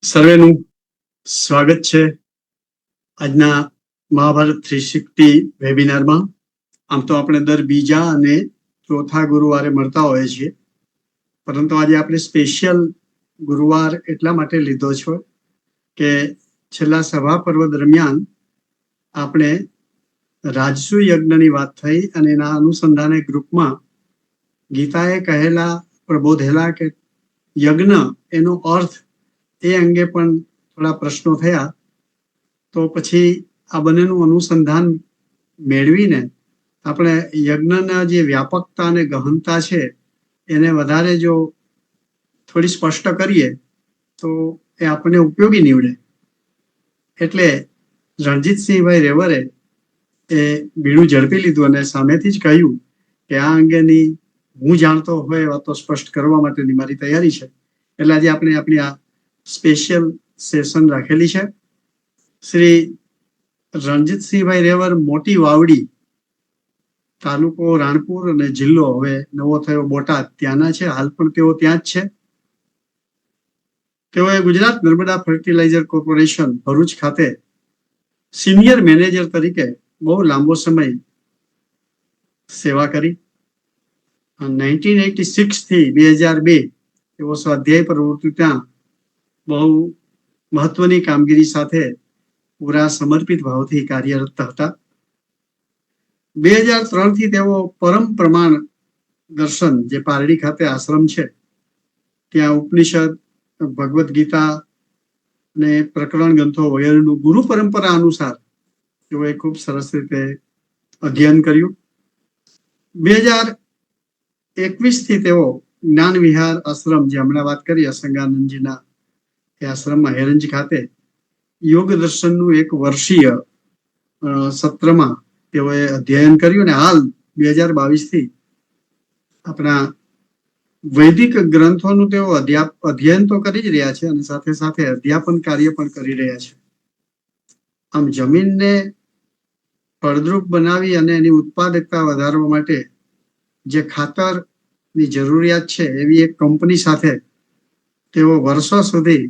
સર્વેનું સ્વાગત છે આજના મહાભારત 360 વેબિનારમાં. આમ તો આપણે દર બીજા અને ચોથા ગુરુવારે મળતા હોઈએ છીએ, પરંતુ આજે આપણે સ્પેશિયલ ગુરુવાર એટલા માટે લીધો છે કે છેલ્લા સભા પર્વ દરમિયાન આપણે રાજસુ યજ્ઞની વાત થઈ અને એના અનુસંધાને ગ્રુપમાં ગીતાએ કહેલા પ્રબોધેલા કે યજ્ઞ એનો અર્થ એ અંગે પણ થોડા પ્રશ્નો થયા. તો પછી આ બંનેનું અનુસંધાન મેળવીને આપણે યજ્ઞના જે વ્યાપકતા અને ગહનતા છે એને વધારે જો થોડી સ્પષ્ટ કરીએ તો એ આપણને ઉપયોગી નીવડે. એટલે રણજીતસિંહભાઈ રેવરે એ બીડું ઝડપી લીધું અને સામેથી જ કહ્યું કે આ અંગેની હું જાણતો હોય વાતો સ્પષ્ટ કરવા માટેની મારી તૈયારી છે. એટલે આજે આપણે આપણી આ સ્પેશિયલ સેશન રાખેલી છે. શ્રી રણજીતસિંહભાઈ રેવર મોટી વાવડી, તાલુકો રાણપુર અને જિલ્લો હવે નવો થયો બોટાદ, ત્યાંના છે. હાલ પણ તેઓ ત્યાં જ છે. તેઓએ ગુજરાત નર્મદા ફર્ટિલાઇઝર કોર્પોરેશન ભરૂચ ખાતે સિનિયર મેનેજર તરીકે બહુ લાંબો સમય સેવા કરી. 1986 થી 2002 તેઓ સ્વાધ્યાય પ્રવૃત્તિ ત્યાં બહુ મહત્વની કામગીરી સાથે પૂરા સમર્પિત ભાવથી કાર્યરત હતા. 2003 થી તેઓ પરમ પ્રમાણ દર્શન, જે પારડી ખાતે આશ્રમ છે, ત્યાં ઉપનિષદ, ભગવદ્ ગીતા અને પ્રકરણ ગ્રંથો વગેરેનું ગુરુ પરંપરા અનુસાર તેઓએ ખૂબ સરસ રીતે અધ્યયન કર્યું. 2021 થી તેઓ જ્ઞાન વિહાર આશ્રમ, જે હમણાં વાત કરી અસંગાનંદજીના, એ આશ્રમમાં હેરંજ ખાતે યોગ દર્શનનું એક વર્ષીય સત્રમાં તેઓએ અધ્યયન કર્યું. અને હાલ 2022 થી આપણા વૈદિક ગ્રંથોનું તેઓ અધ્યયન તો કરી જ રહ્યા છે અને સાથે સાથે અધ્યાપન કાર્ય પણ કરી રહ્યા છે. આમ જમીનને ફળદ્રુપ બનાવી અને એની ઉત્પાદકતા વધારવા માટે જે ખાતરની જરૂરિયાત છે એવી એક કંપની સાથે તેઓ વર્ષો સુધી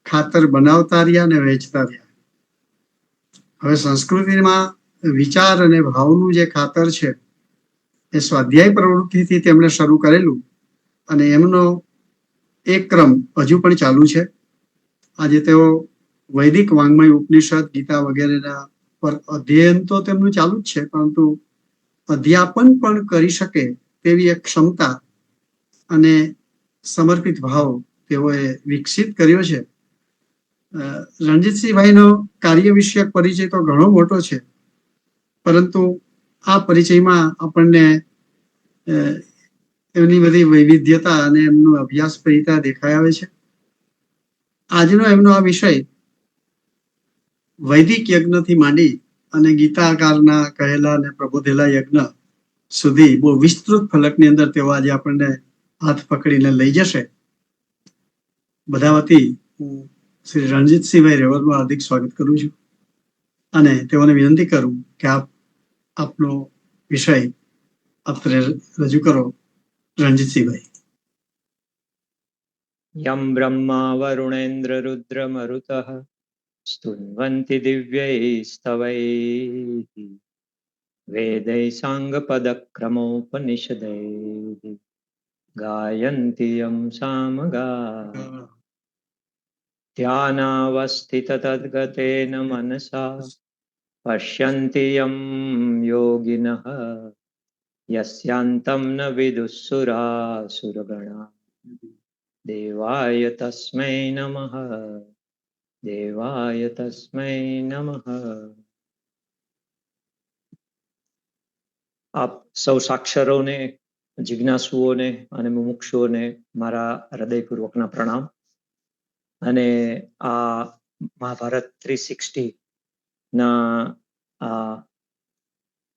ખાતર બનાવતા રહ્યા અને વેચતા રહ્યા. હવે સંસ્કૃતિમાં વિચાર અને ભાવનું જે ખાતર છે એ સ્વાધ્યાય પ્રવૃત્તિથી તેમણે શરૂ કરેલું અને એમનો એક ક્રમ હજુ પણ ચાલુ છે. આજે તેઓ વૈદિક વાંગ્મય, ઉપનિષદ, ગીતા વગેરેના પર અધ્યયન તો તેમનું ચાલુ જ છે, પરંતુ અધ્યાપન પણ કરી શકે તેવી એક ક્ષમતા અને સમર્પિત ભાવ તેઓએ વિકસિત કર્યો છે. રણજીતસિંહભાઈનો કાર્ય વિષયક પરિચય તો ઘણો મોટો છે, પરંતુ આ પરિચયમાં આપણને એમની બધી વૈવિધ્યતા અને એમનું અભ્યાસપ્રિયતા દેખાઈ આવે છે. આજનો એમનો આ વિષય વૈદિક યજ્ઞથી માંડી અને ગીતાકારના કહેલા અને પ્રબોધેલા યજ્ઞ સુધી બહુ વિસ્તૃત ફલકની અંદર તેઓ આજે આપણને હાથ પકડીને લઈ જશે. બધા વતી હું શ્રી રણજીતસિંહભાઈ રેવરનું હાર્દિક સ્વાગત કરું છું અને તેઓને વિનંતી કરું કે આપનો વિષય આપ રજૂ કરો. રણજીતસિંહભાઈ. યમ બ્રહ્મા વરુણેન્દ્ર રુદ્ર મરુતઃ સ્તુન્વન્તિ દિવ્યૈસ્તવૈઃ વેદૈ સાંગપદક્રમોપનિષદૈઃ ગાયન્તિ યં સામગા ધ્યાનાવસ્થિત તદ્ગતેન મનસા પશ્યન્તિ યં યોગિનઃ યસ્યાન્તં ન વિદુઃસુરાસુરગણા દેવાય તસ્મૈ નમઃ, દેવાય તસ્મૈ નમઃ. આપ સૌ સાક્ષરોને, જિજ્ઞાસુઓને અને મુમુક્ષુઓને મારા હૃદયપૂર્વકના પ્રણામ. અને આ મહાભારત 360 ના આ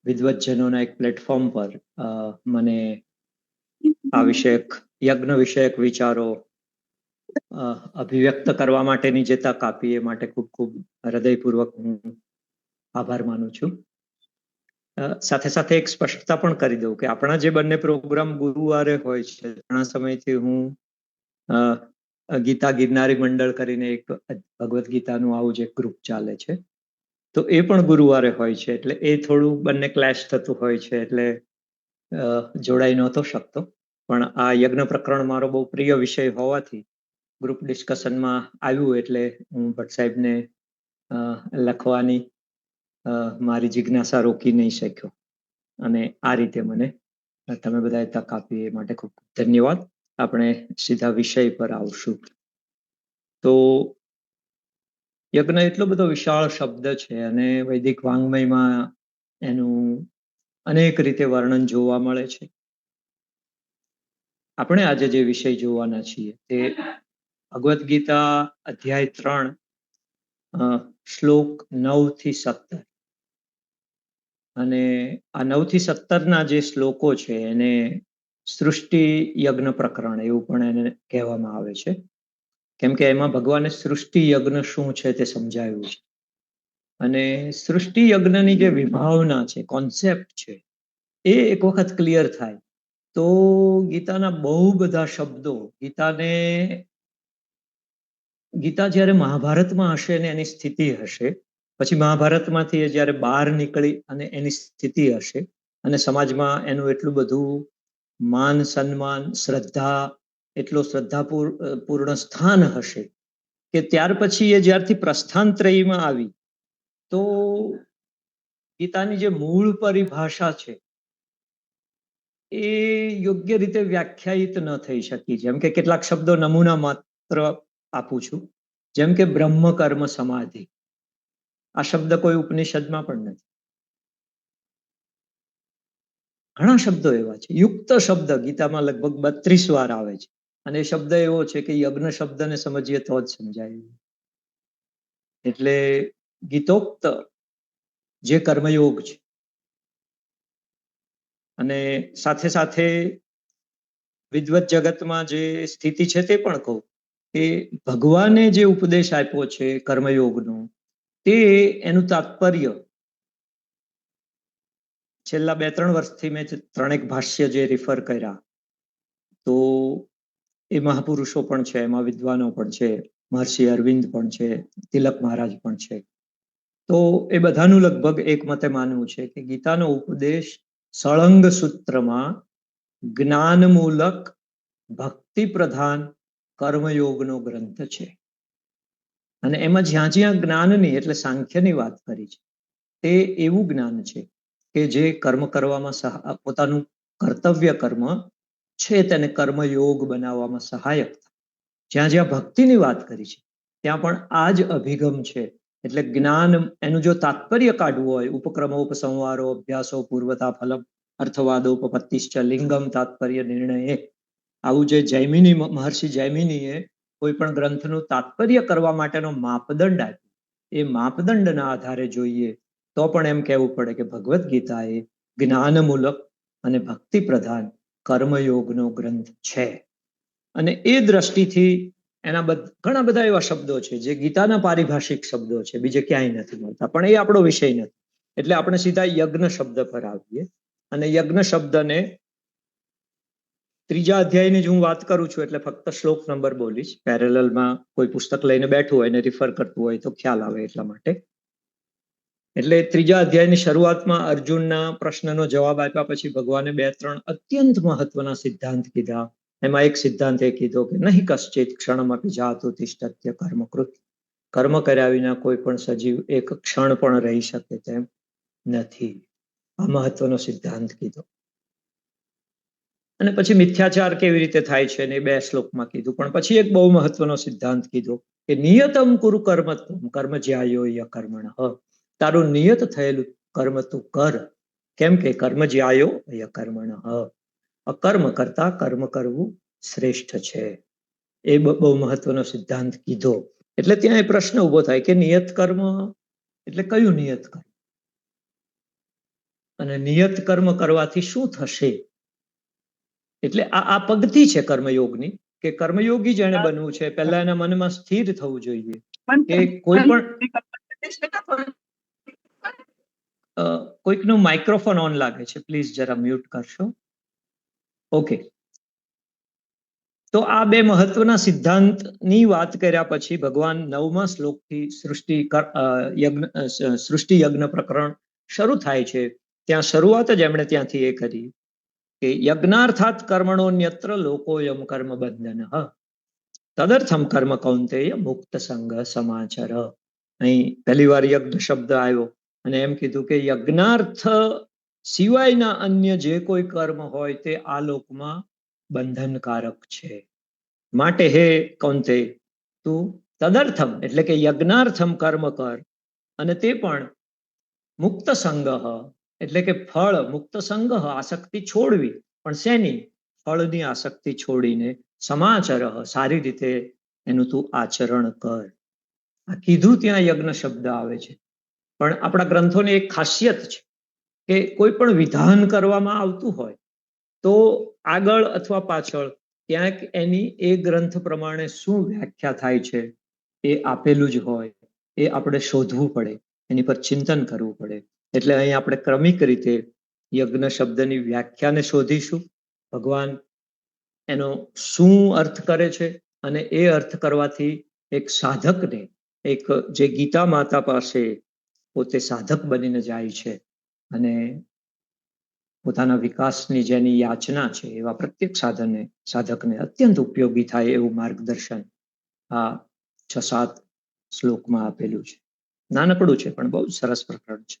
વિદ્વજ્જનોના એક પ્લેટફોર્મ પર મને આ વિષયક, યજ્ઞ વિષયક વિચારો અભિવ્યક્ત કરવા માટેની જે તક આપી એ માટે ખૂબ ખૂબ હૃદયપૂર્વક હું આભાર માનું છું. સાથે સાથે એક સ્પષ્ટતા પણ કરી દઉં કે આપણા જે બંને પ્રોગ્રામ ગુરુવારે હોય છે, ઘણા સમયથી હું ગીતા ગિરનારી મંડળ કરીને એક ભગવદ્ ગીતાનું આવું જ એક ગ્રુપ ચાલે છે, તો એ પણ ગુરુવારે હોય છે. એટલે એ થોડું બંને ક્લેશ થતું હોય છે, એટલે જોડાઈ નહોતો શકતો. પણ આ યજ્ઞ પ્રકરણ મારો બહુ પ્રિય વિષય હોવાથી ગ્રુપ ડિસ્કશનમાં આવ્યું, એટલે હું ભટ્ટ સાહેબને લખવાની મારી જિજ્ઞાસા રોકી નહીં શક્યો, અને આ રીતે મને તમે બધાએ તક આપી એ માટે ખૂબ ખૂબ ધન્યવાદ. આપણે સીધા વિષય પર આવશું. તો યજ્ઞ એટલો બધો વિશાળ શબ્દ છે અને વૈદિક વાંગ્મયમાં એનું અનેક રીતે વર્ણન જોવા મળે છે. આપણે આજે જે વિષય જોવાના છીએ તે ભગવદ્ ગીતા અધ્યાય 3 શ્લોક 9 થી 17, અને આ 9 થી 17 જે શ્લોકો છે એને સૃષ્ટિ યજ્ઞ પ્રકરણ એવું પણ એને કહેવામાં આવે છે, કેમ કે એમાં ભગવાને સૃષ્ટિ યજ્ઞ શું છે તે સમજાવ્યું છે. અને સૃષ્ટિ યજ્ઞની જે વિભાવના છે, કોન્સેપ્ટ છે, એ એક વખત ક્લિયર થાય તો ગીતાના બહુ બધા શબ્દો, ગીતા જ્યારે મહાભારતમાં હશે ને એની સ્થિતિ હશે, પછી મહાભારતમાંથી જ્યારે બહાર નીકળી અને એની સ્થિતિ હશે, અને સમાજમાં એનું એટલું બધું માન સન્માન શ્રદ્ધા, એટલો શ્રદ્ધાપૂર્ણ સ્થાન હશે કે ત્યાર પછી એ જ્યારથી પ્રસ્થાનત્રયીમાં આવી તો ગીતાની જે મૂળ પરિભાષા છે એ યોગ્ય રીતે વ્યાખ્યાયિત ન થઈ શકી. જેમ કે કેટલાક શબ્દો નમૂના માત્ર આપું છું, જેમ કે બ્રહ્મ કર્મ સમાધિ, આ શબ્દ કોઈ ઉપનિષદમાં પણ નથી. ઘણા શબ્દો એવા છે. યુક્ત શબ્દ ગીતામાં લગભગ 32 વાર આવે છે, અને એ શબ્દ એવો છે કે યજ્ઞ શબ્દને સમજીએ તો જ સમજાય. એટલે ગીતોક્ત જે કર્મયોગ છે, અને સાથે સાથે વિદ્વત જગતમાં જે સ્થિતિ છે તે પણ કહું કે ભગવાને જે ઉપદેશ આપ્યો છે કર્મયોગનો, તે એનું તાત્પર્ય છેલ્લા 2-3 વર્ષથી મેં 3 ભાષ્ય જે રિફર કર્યા, તો એ મહાપુરુષો પણ છે, એમાં વિદ્વાનો પણ છે, મહર્ષિ અરવિંદ પણ છે, તિલક મહારાજ પણ છે. તો એ બધાનું લગભગ એક મતે માનવું છે કે ગીતાનો ઉપદેશ સળંગ સૂત્રમાં જ્ઞાનમૂલક ભક્તિ પ્રધાન કર્મયોગનો ગ્રંથ છે. અને એમાં જ્યાં જ્યાં જ્ઞાનની એટલે સાંખ્યની વાત કરી છે, તે એવું જ્ઞાન છે કે જે કર્મ કરવામાં પોતાનું કર્તવ્ય કર્મ છે તેને કર્મયોગ બનાવવામાં સહાયક થાય. જ્યાં જ્યાં ભક્તિની વાત કરી છે ત્યાં પણ આ જ અભિગમ છે. એટલે જ્ઞાન એનું જો તાત્પર્ય કાઢવું હોય, ઉપક્રમોપસંહારો અભ્યાસો પૂર્વતા ફલમ અર્થવાદોપપત્તિશ્ચ લિંગમ તાત્પર્ય નિર્ણય, આવું જે જૈમિની મહર્ષિ જૈમિનીએ કોઈ પણ ગ્રંથનું તાત્પર્ય કરવા માટેનો માપદંડ આપ્યો, એ માપદંડના આધારે જોઈએ તો પણ એમ કહેવું પડે કે ભગવદ્ ગીતા એ જ્ઞાનમૂલક અને ભક્તિ પ્રધાન કર્મયોગનો ગ્રંથ છે. અને એ દ્રષ્ટિથી એના ઘણા બધા એવા શબ્દો છે જે ગીતાના પારિભાષિક શબ્દો છે, બીજે ક્યાંય નથી મળતા. પણ એ આપણો વિષય નથી, એટલે આપણે સીધા યજ્ઞ શબ્દ પર આવીએ. અને યજ્ઞ શબ્દને 3જા અધ્યાયની જ હું વાત કરું છું, એટલે ફક્ત શ્લોક નંબર બોલીશ. પેરેલલમાં કોઈ પુસ્તક લઈને બેઠું હોય ને રિફર કરતું હોય તો ખ્યાલ આવે એટલા માટે. એટલે 3જા અધ્યાયની શરૂઆતમાં અર્જુનના પ્રશ્નનો જવાબ આપ્યા પછી ભગવાને 2-3 અત્યંત મહત્વના સિદ્ધાંત કીધા. એમાં એક સિદ્ધાંત એ કીધો કે નહીં કશ્ચિત ક્ષણમપી જાતુ તિષ્ઠત્ય કર્મકૃત, કર્મ કર્યા વિના કોઈ પણ સજીવ એક ક્ષણ પણ રહી શકે તેમ નથી. આ મહત્વનો સિદ્ધાંત કીધો. અને પછી મિથ્યાચાર કેવી રીતે થાય છે ને 2 શ્લોકમાં કીધું. પણ પછી એક બહુ મહત્વનો સિદ્ધાંત કીધો કે નિયતમ કુરુ કર્મત્વમ કર્મ જ્યાયો યકર્મણઃ, તારું નિયત થયેલું કર્મ તું કર, કેમ કે કર્મ જ્યાયો યકર્મણઃ, અકર્મ કરતા કર્મ કરવું શ્રેષ્ઠ છે. એ બહુ મહત્વનો સિદ્ધાંત કીધો. એટલે ત્યાં એ પ્રશ્ન ઉભો થાય કે નિયત કર્મ એટલે કયું નિયત કર્મ, અને નિયત કર્મ કરવાથી શું થશે. એટલે આ પદ્ધતિ છે કર્મયોગની, કે કર્મયોગી જેને બનવું છે પહેલા એના મનમાં સ્થિર થવું જોઈએ કે કોઈ પણ કોઈકનું માઇક્રોફોન ઓન લાગે છે, પ્લીઝ જરા મ્યુટ કરશો. ઓકે. તો આ બે મહત્વના સિદ્ધાંતની વાત કર્યા પછી ભગવાન 9મા શ્લોકથી સૃષ્ટિ યજ્ઞ પ્રકરણ શરૂ થાય છે. ત્યાં શરૂઆત જ એમણે ત્યાંથી એ કરી કે યજ્ઞાર્થાત કર્મણોન્યત્ર લોકોયમ કર્મ બંધન તદર્થમ કર્મ કૌંતેય મુક્ત સંગ સમાચર. અહીં પહેલી વાર યજ્ઞ શબ્દ આવ્યો અને એમ કીધું કે યજ્ઞાર્થ સિવાયના અન્ય જે કોઈ કર્મ હોય તે આ લોકમાં બંધનકારક છે. માટે હે કૌંતે તું તદર્થમ એટલે કે યજ્ઞાર્થમ કર્મ કર, અને તે પણ મુક્ત સંગ એટલે કે ફળ મુક્ત સંગ આસક્તિ છોડવી, પણ શેની? ફળની આસક્તિ છોડીને સમાચર સારી રીતે એનું તું આચરણ કર. આ કીધું ત્યાં યજ્ઞ શબ્દ આવે છે, પણ આપણા ગ્રંથોની એક ખાસિયત છે કે કોઈ પણ વિધાન કરવામાં આવતું હોય તો આગળ અથવા પાછળ ક્યાંક એની એ ગ્રંથ પ્રમાણે શું વ્યાખ્યા થાય છે એ આપેલું જ હોય. એ આપણે શોધવું પડે, એની પર ચિંતન કરવું પડે. એટલે અહીં આપણે ક્રમિક રીતે યજ્ઞ શબ્દની વ્યાખ્યાને શોધીશું, ભગવાન એનો શું અર્થ કરે છે, અને એ અર્થ કરવાથી એક સાધકને, એક જે ગીતા માતા પાસે પોતે સાધક બનીને જાય છે અને પોતાના વિકાસની જેની યાચના છે એવા પ્રત્યેક સાધકને અત્યંત ઉપયોગી થાય એવું માર્ગદર્શન આ 6-7 શ્લોકમાં આપેલું છે. નાનકડું છે પણ બહુ સરસ પ્રકરણ છે.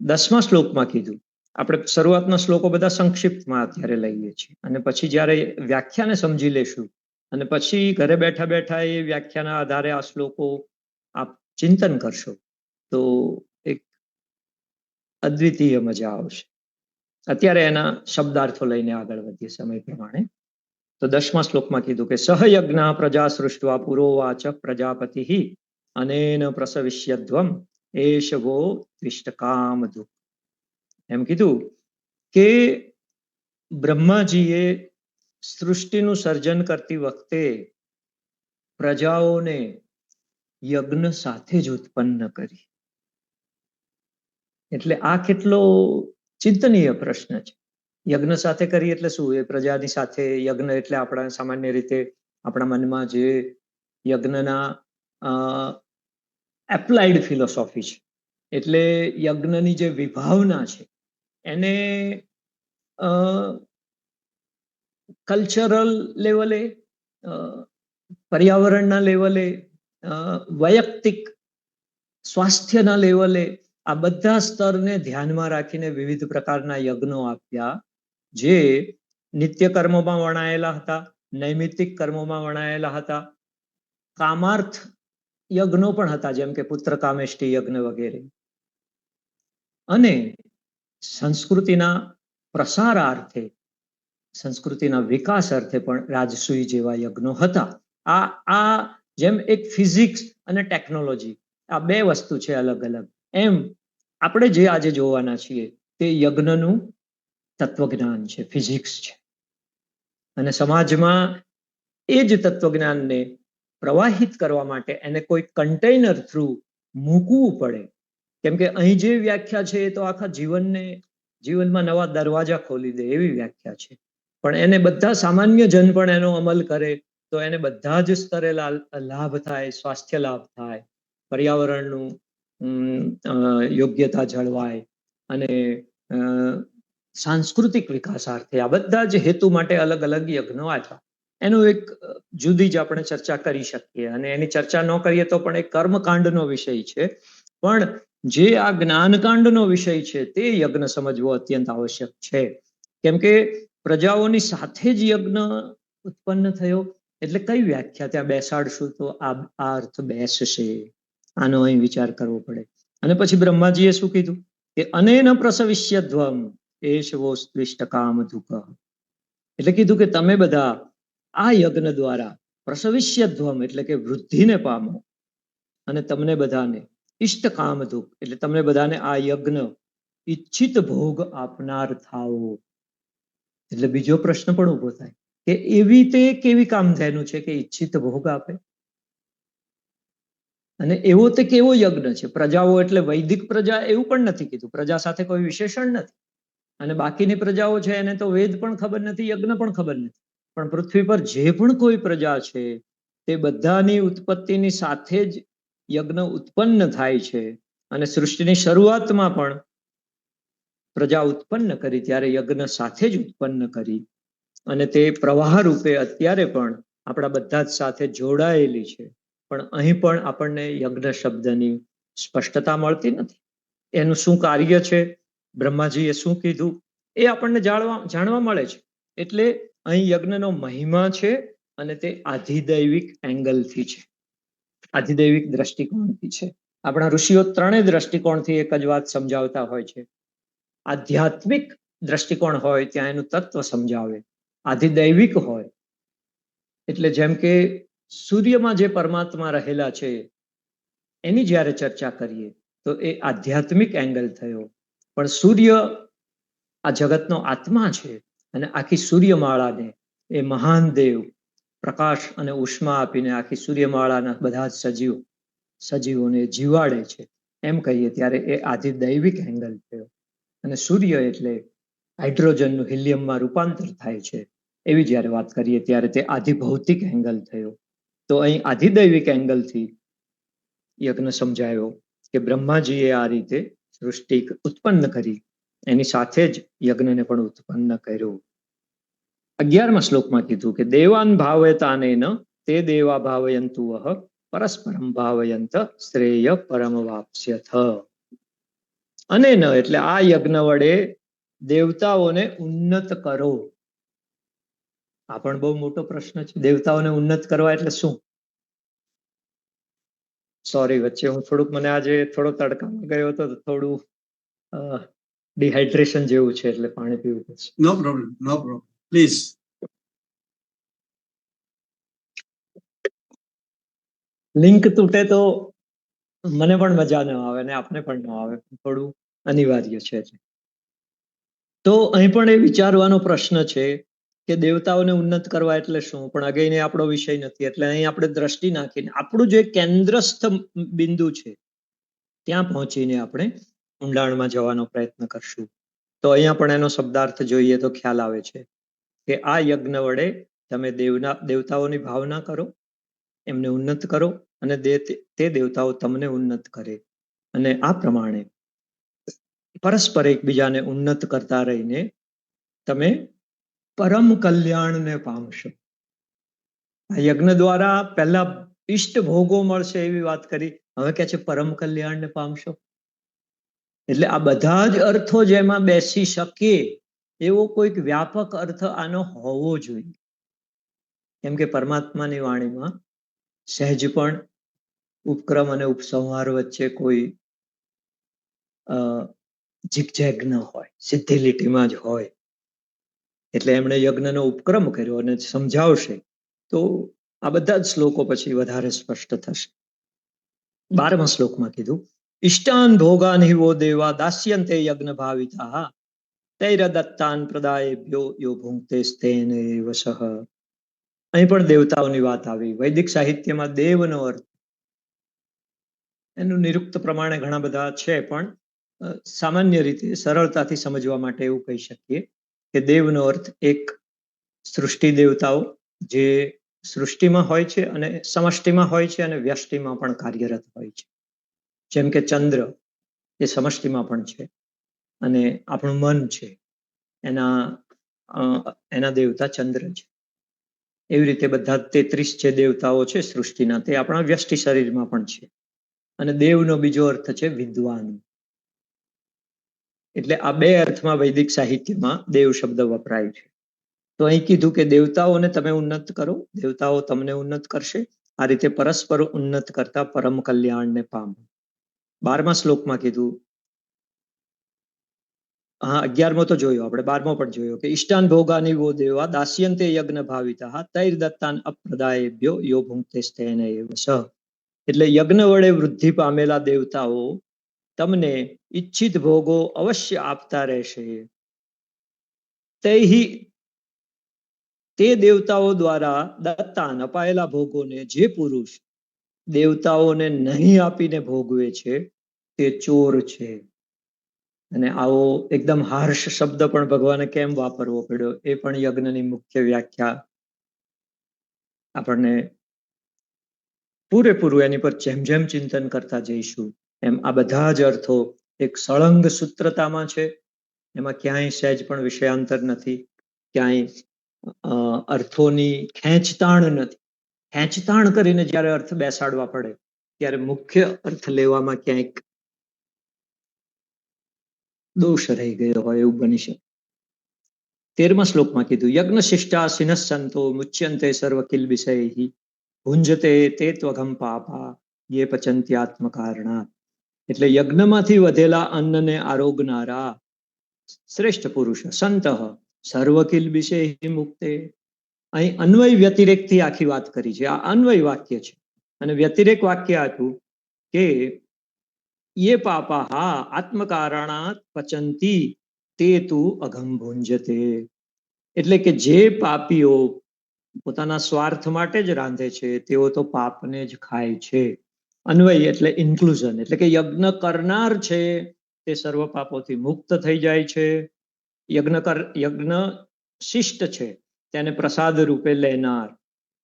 10મા શ્લોકમાં કીધું, આપણે શરૂઆતના શ્લોકો બધા સંક્ષિપ્તમાં અત્યારે લઈએ છીએ અને પછી જ્યારે વ્યાખ્યાને સમજી લેશું અને પછી ઘરે બેઠા બેઠા એ વ્યાખ્યાના આધારે આ શ્લોકો આપ ચિંતન કરશો તો એક અદ્વિતીય મજા આવશે. અત્યારે એના શબ્દાર્થો લઈને આગળ વધીએ સમય પ્રમાણે. તો 10મા શ્લોકમાં કીધું કે સહયજ્ઞ પ્રજા સૃષ્ટવા પુરોવાચ પ્રજાપતિ અનેન પ્રસવિષ્યધ્વમ એશવો ત્વિષ્ટકામધુક. એમ કીધું કે બ્રહ્માજીએ સૃષ્ટિનું સર્જન કરતી વખતે પ્રજાઓને યજ્ઞ સાથે જ ઉત્પન્ન કરી. એટલે આ કેટલો ચિંતનીય પ્રશ્ન છે. યજ્ઞ સાથે કરી એટલે શું? એ પ્રજાની સાથે યજ્ઞ એટલે આપણા સામાન્ય રીતે આપણા મનમાં જે યજ્ઞના એપ્લાઇડ ફિલોસોફી છે, એટલે યજ્ઞની જે વિભાવના છે એને કલ્ચરલ લેવલે, પર્યાવરણના લેવલે, વૈયક્તિક સ્વાસ્થ્યના લેવલે, આ બધા સ્તરને ધ્યાનમાં રાખીને વિવિધ પ્રકારના યજ્ઞો આપ્યા, જે નિત્ય કર્મોમાં વણાયેલા હતા, નૈમિત્તિક કર્મોમાં વણાયેલા હતા, કામાર્થ યજ્ઞો પણ હતા, જેમ કે પુત્ર કામેષ્ટિ યજ્ઞ વગેરે, અને સંસ્કૃતિના પ્રસારાર્થે, સંસ્કૃતિના વિકાસ અર્થે પણ રાજસૂય જેવા યજ્ઞો હતા. આ જેમ એક ફિઝિક્સ અને ટેકનોલોજી આ બે વસ્તુ છે અલગ અલગ, એમ આપણે જે આજે જોવાના છીએ તે યજ્ઞનું તત્વજ્ઞાન છે, ફિઝિક્સ છે. અને સમાજમાં એ જ તત્વજ્ઞાનને પ્રવાહિત કરવા માટે એને કોઈ કન્ટેનર થ્રુ મૂકવું પડે. કેમ કે અહીં જે વ્યાખ્યા છે એ તો આખા જીવનમાં નવા દરવાજા ખોલી દે એવી વ્યાખ્યા છે, પણ એને બધા સામાન્ય જન પણ એનો અમલ કરે તો એને બધા જ સ્તરે લાભ થાય, સ્વાસ્થ્ય લાભ થાય, પર્યાવરણનું યોગ્યતા જળવાય અને સાંસ્કૃતિક વિકાસાર્થે આ બધા જ હેતુ માટે અલગ અલગ યજ્ઞો આપ્યા. એનું એક જુદી જ આપણે ચર્ચા કરી શકીએ, અને એની ચર્ચા ન કરીએ તો પણ એ કર્મકાંડનો વિષય છે. પણ જે આ જ્ઞાનકાંડનો વિષય છે તે યજ્ઞ સમજવો અત્યંત આવશ્યક છે. કેમ કે પ્રજાઓની સાથે જ યજ્ઞ ઉત્પન્ન થયો એટલે કઈ વ્યાખ્યા ત્યાં બેસાડશું તો આ અર્થ બેસશે, આનો અહીં વિચાર કરવો પડે. અને પછી બ્રહ્માજીએ શું કીધું કે અનેન પ્રસવિષ્યધ્વમ એશવોસ્ત્વિષ્ટકામધુક. એટલે કીધું કે તમે બધા આ યજ્ઞ દ્વારા પ્રસવિષ્યધ્વમ એટલે કે વૃદ્ધિને પામો, અને તમને બધાને ઇષ્ટકામધુક એટલે તમને બધાને આ યજ્ઞ ઈચ્છિત ભોગ આપનાર થાઓ. એટલે બીજો પ્રશ્ન પણ ઉભો થાય કે એવી તે કેવી કામધેનુ છે કે ઈચ્છિત ભોગ આપે, અને એવો તે કેવો યજ્ઞ છે? પ્રજાઓ એટલે વૈદિક પ્રજા એવું પણ નથી કીધું, પ્રજા સાથે કોઈ વિશેષણ નથી. અને બાકીની પ્રજાઓ છે એને તો વેદ પણ ખબર નથી, યજ્ઞ પણ ખબર નથી. પણ પૃથ્વી પર જે પણ કોઈ પ્રજા છે તે બધાની ઉત્પત્તિની સાથે જ યજ્ઞ ઉત્પન્ન થાય છે. અને સૃષ્ટિની શરૂઆતમાં પણ પ્રજા ઉત્પન્ન કરી ત્યારે યજ્ઞ સાથે જ ઉત્પન્ન કરી, અને તે પ્રવાહ રૂપે અત્યારે પણ આપણા બધા જ સાથે જોડાયેલી છે. પણ અહીં પણ આપણને યજ્ઞ શબ્દની સ્પષ્ટતા મળતી નથી. એનું શું કાર્ય છે, બ્રહ્માજીએ શું કીધું, એ આપણને જાણવા મળે છે. એટલે અહીં યજ્ઞનો મહિમા છે, અને તે આધિદૈવિક એંગલથી છે, આધિદૈવિક દ્રષ્ટિકોણથી છે. આપણા ઋષિઓ ત્રણેય દ્રષ્ટિકોણથી એક જ વાત સમજાવતા હોય છે. આધ્યાત્મિક દ્રષ્ટિકોણ હોય ત્યાં એનું તત્વ સમજાવે, આધિદૈવિક હોય એટલે જેમ કે સૂર્યમાં જે પરમાત્મા રહેલા છે એની જ્યારે ચર્ચા કરીએ તો એ આધ્યાત્મિક એંગલ થયો. પણ સૂર્ય આ જગતનો આત્મા છે, અને આખી સૂર્યમાળાને એ મહાન દેવ પ્રકાશ અને ઉષ્મા આપીને આખી સૂર્યમાળાના બધા જ સજીવોને જીવાડે છે. એમ કહીએ ત્યારે એ આધિદૈવિક એંગલ થયો. અને સૂર્ય એટલે હાઇડ્રોજનનું હિલિયમમાં રૂપાંતર થાય છે, એવી જ્યારે વાત કરીએ ત્યારે તે આધિભૌતિક એંગલ થયો. તો અહીં આધિદૈવિક એંગલથી યજ્ઞ સમજાયો કે બ્રહ્માજીએ આ રીતે સૃષ્ટિ ઉત્પન્ન કરી, એની સાથે જ યજ્ઞને પણ ઉત્પન્ન કર્યો. 11મા શ્લોકમાં કીધું કે દેવાન ભાવયતાનેન તે દેવા ભાવયંતુ વહ પરસ્પરમ ભાવયંત શ્રેય પરમ વાપ્સ્યથ. અને ન એટલે આ યજ્ઞ વડે દેવતાઓને ઉન્નત કરો. આ પણ બહુ મોટો પ્રશ્ન છે, દેવતાઓને ઉન્નત કરવા એટલે શું? સોરી, વચ્ચે હું થોડુંક, મને આજે થોડો તડકામાં ગયો હતો, થોડું ડિહાઇડ્રેશન જેવું છે, એટલે પાણી પીવું પડશે. નો પ્રોબ્લેમ પ્લીઝ. લિંક તૂટે તો મને પણ મજા ન આવે ને આપને પણ ન આવે, થોડું અનિવાર્ય છે. તો અહીં પણ એ વિચારવાનો પ્રશ્ન છે કે દેવતાઓને ઉન્નત કરવા એટલે શું? પણ અગેન એ આપણો વિષય નથી, એટલે અહીં આપણે દ્રષ્ટિ નાખીને આપણું જે કેન્દ્રસ્થ બિંદુ છે ત્યાં પહોંચીને આપણે ઊંડાણમાં જવાનો પ્રયત્ન કરશું. તો અહીંયા પણ એનો શબ્દાર્થ જોઈએ તો ખ્યાલ આવે છે કે આ યજ્ઞ વડે તમે દેવતાઓની ભાવના કરો, એમને ઉન્નત કરો, અને તે દેવતાઓ તમને ઉન્નત કરે. અને આ પ્રમાણે પરસ્પર એકબીજાને ઉન્નત કરતા રહીને તમે પરમ કલ્યાણને પામશો. આ યજ્ઞ દ્વારા પહેલા ઇષ્ટ ભોગો મળશે એવી વાત કરી, હવે કે છે પરમ કલ્યાણને પામશો. એટલે આ બધા જ અર્થો જેમાં બેસી શકે એવો કોઈક વ્યાપક અર્થ આનો હોવો જોઈએ. કેમ કે પરમાત્માની વાણીમાં સહેજ પણ ઉપક્રમ અને ઉપસંહાર વચ્ચે કોઈ ઝિગઝેગ ન હોય, સીધી લીટીમાં જ હોય. એટલે એમણે યજ્ઞનો ઉપક્રમ કર્યો અને સમજાવશે તો આ બધા જ શ્લોકો પછી વધારે સ્પષ્ટ થશે. 12મા શ્લોકમાં કીધું ઇષ્ટાન ભોગાન હિ વો દેવા દાસ્યંતે યજ્ઞ ભાવિતા તૈરદત્તાન પ્રદાયેભ્યો યો ભુંક્તે સ્તેનૈવ સહ. અહીં પણ દેવતાઓની વાત આવી. વૈદિક સાહિત્યમાં દેવનો અર્થ એનું નિરુક્ત પ્રમાણે ઘણા બધા છે, પણ સામાન્ય રીતે સરળતાથી સમજવા માટે એવું કહી શકીએ કે દેવનો અર્થ એક સૃષ્ટિ દેવતાઓ જે સૃષ્ટિમાં હોય છે અને સમષ્ટિમાં હોય છે અને વ્યષ્ટિમાં પણ કાર્યરત હોય છે. જેમ કે ચંદ્ર એ સમષ્ટિમાં પણ છે અને આપણું મન છે એના દેવતા ચંદ્ર છે. એવી રીતે બધા 33 જે દેવતાઓ છે સૃષ્ટિના તે આપણા વ્યષ્ટિ શરીરમાં પણ છે. અને દેવનો બીજો અર્થ છે વિદ્વાન. એટલે આ બે અર્થમાં વૈદિક સાહિત્યમાં દેવ શબ્દ વપરાય છે. તો અહીં કીધું કે દેવતાઓને તમે ઉન્નત કરો, દેવતાઓ તમને ઉન્નત કરશે. આ રીતે પરસ્પર ઉન્નત કરતા પરમ કલ્યાણને પામો. 12મા શ્લોકમાં કીધું, 11મો તો જોયો આપણે, 12મો પણ જોયો કે ઇષ્ટાન ભોગાની વો દેવા દાસ્યંતે યજ્ઞ ભાવિતા તૈર્દત્તાન અપ્રદાયેભ્યો યો ભુંક્તે સ્તેનૈવ સહ. એટલે યજ્ઞ વડે વૃદ્ધિ પામેલા દેવતાઓ તમને ઈચ્છિત ભોગો અવશ્ય આપતા રહેશે. તે દેવતાઓ દ્વારા દત્તાન અપાયેલા ભોગોને જે પુરુષ દેવતાઓને નહીં આપીને ભોગવે છે તે ચોર છે. અને આવો એકદમ હાર્શ શબ્દ પણ ભગવાને કેમ વાપરવો પડ્યો એ પણ યજ્ઞની મુખ્ય વ્યાખ્યા આપણને પૂરેપૂરું એની પર જેમ જેમ ચિંતન કરતા જઈશું એમ આ બધા જ અર્થો એક સળંગ સૂત્રતામાં છે. એમાં ક્યાંય સહેજ પણ વિષયાંતર નથી, ક્યાંય અર્થોની ખેંચતાણ નથી. ખેંચતાણ કરીને જ્યારે અર્થ બેસાડવા પડે ત્યારે મુખ્ય અર્થ લેવામાં ક્યાંક દોષ રહી ગયો હોય એવું બની શકે. 13મા શ્લોકમાં કીધું યજ્ઞ શિષ્ટા સિનઃ સંતો મુચ્યંતે સર્વ કિલ વિષયૈ ભુંજતે તે ત્વઘમ પાપા યે પચંત્યાત્મ કારણાત. એટલે યજ્ઞમાંથી વધેલા અન્નને આરોગનારા શ્રેષ્ઠ પુરુષ સંત સર્વ કિલ વિષયૈ મુક્તે. અહીં અન્વય વ્યતિરેકથી આખી વાત કરી છે. આ અન્વય વાક્ય છે અને વ્યતિરેક વાક્ય આપ્યું કે યે પાપા આત્મકારણાત પચંતી તે તુ અઘમ ભુંજતે. એટલે કે જે પાપીઓ પોતાના સ્વાર્થ માટે જ રાંધે છે તેઓ તો પાપને જ ખાય છે. અન્વય એટલે ઇન્ક્લુઝન, એટલે કે યજ્ઞ કરનાર છે તે સર્વ પાપોથી મુક્ત થઈ જાય છે. યજ્ઞ શિષ્ટ છે તેને પ્રસાદ રૂપે લેનાર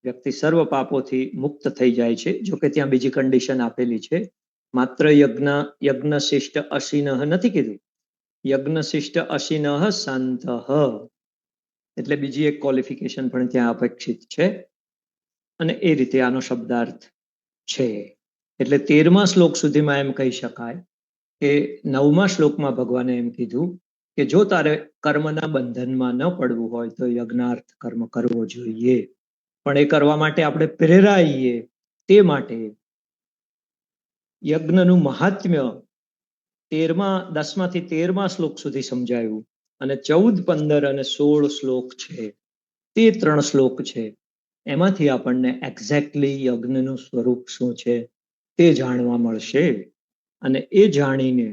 વ્યક્તિ સર્વ પાપોથી મુક્ત થઈ જાય છે. જોકે ત્યાં બીજી કન્ડિશન આપેલી છે, માત્ર યજ્ઞ શિષ્ટ અશિનઃ નથી કીધું, યજ્ઞ શિષ્ટ અશિનઃ સંત, એટલે બીજી એક ક્વોલિફિકેશન પણ ત્યાં અપેક્ષિત છે અને એ રીતે આનો શબ્દાર્થ છે. એટલે 13મા શ્લોક સુધીમાં એમ કહી શકાય કે 9મા શ્લોકમાં ભગવાને એમ કીધું કે જો તારે કર્મના બંધનમાં ન પડવું હોય તો યજ્ઞાર્થ કર્મ કરવો જોઈએ, પણ એ કરવા માટે આપણે પ્રેરાઈએ તે માટે યજ્ઞનું મહાત્મ્ય 10માંથી 13મા શ્લોક સુધી સમજાયું અને 14, 15 અને 16 શ્લોક છે તે 3 શ્લોક છે. એમાંથી આપણને એક્ઝેક્ટલી યજ્ઞનું સ્વરૂપ શું છે તે જાણવા મળશે અને એ જાણીને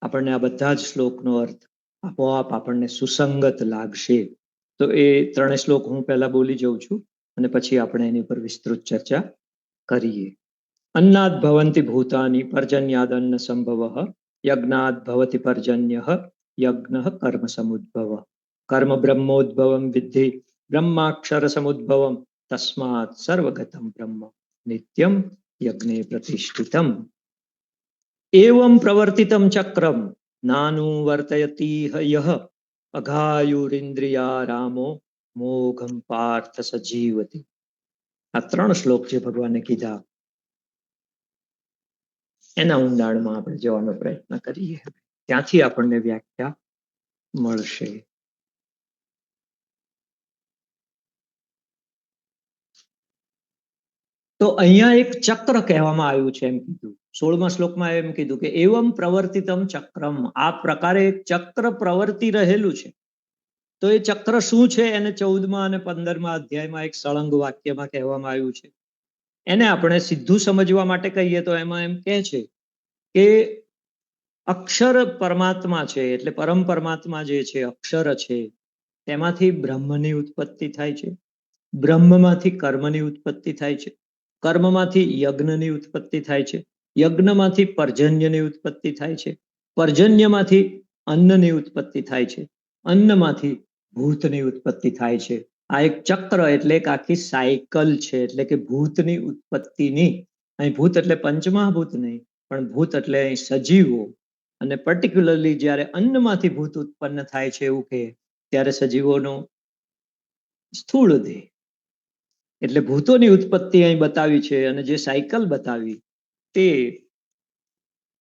આપણને આ બધા જ શ્લોકનો અર્થ આપોઆપ આપણને સુસંગત લાગશે. તો એ 3 શ્લોક હું પહેલા બોલી જઉં છું અને પછી આપણે એની પર વિસ્તૃત ચર્ચા કરીએ. अन्नाद् भवन्ति भूतानि पर्जन्यादन्न संभवः यज्ञाद् भवति पर्जन्यः यज्ञः कर्म समुद्भवः कर्म ब्रह्मोद्भवं विद्धि ब्रह्माक्षर समुद्भवं तस्मात् सर्वगतं ब्रह्म नित्यं यज्ञे प्रतिष्ठितम् एवं प्रवर्तितं चक्रं नानुवर्तयति यः अघायुरिन्द्रियारामो मोघं पार्थ सजीवति. આ 3 શ્લોક જે ભગવાને કીધા એના ઊંડાણમાં આપણે જવાનો પ્રયત્ન કરીએ, ત્યાંથી આપણને વ્યાખ્યા મળશે. તો અહીંયા એક ચક્ર કહેવામાં આવ્યું છે એમ કીધું. 16મા શ્લોકમાં એમ કીધું કે એવમ પ્રવર્તિતમ ચક્રમ, આ પ્રકારે એક ચક્ર પ્રવર્તી રહેલું છે. તો એ ચક્ર શું છે એને 14મા અને 15મા અધ્યાયમાં એક સળંગ વાક્યમાં કહેવામાં આવ્યું છે. એને આપણે સીધું સમજવા માટે કહીએ તો એમાં એમ કહે છે કે અક્ષર પરમાત્મા છે, એટલે પરમ પરમાત્મા જે છે અક્ષર છે તેમાંથી બ્રહ્મની ઉત્પત્તિ થાય છે, બ્રહ્મમાંથી કર્મની ઉત્પત્તિ થાય છે, કર્મમાંથી યજ્ઞની ઉત્પત્તિ થાય છે, યજ્ઞમાંથી પર્જન્યની ઉત્પત્તિ થાય છે, પર્જન્યમાંથી અન્નની ઉત્પત્તિ થાય છે, અન્નમાંથી ભૂતની ઉત્પત્તિ થાય છે. આ એક ચક્ર એટલે એક આખી સાયકલ છે. એટલે કે ભૂતની ઉત્પત્તિની, અહીં ભૂત એટલે પંચમહાભૂત નહીં પણ ભૂત એટલે અહીં સજીવો, અને પર્ટિક્યુલરલી જ્યારે અન્નમાંથી ભૂત ઉત્પન્ન થાય છે એવું કે ત્યારે સજીવોનો સ્થૂળ દેહ, એટલે ભૂતોની ઉત્પત્તિ અહીં બતાવી છે. અને જે સાયકલ બતાવી તે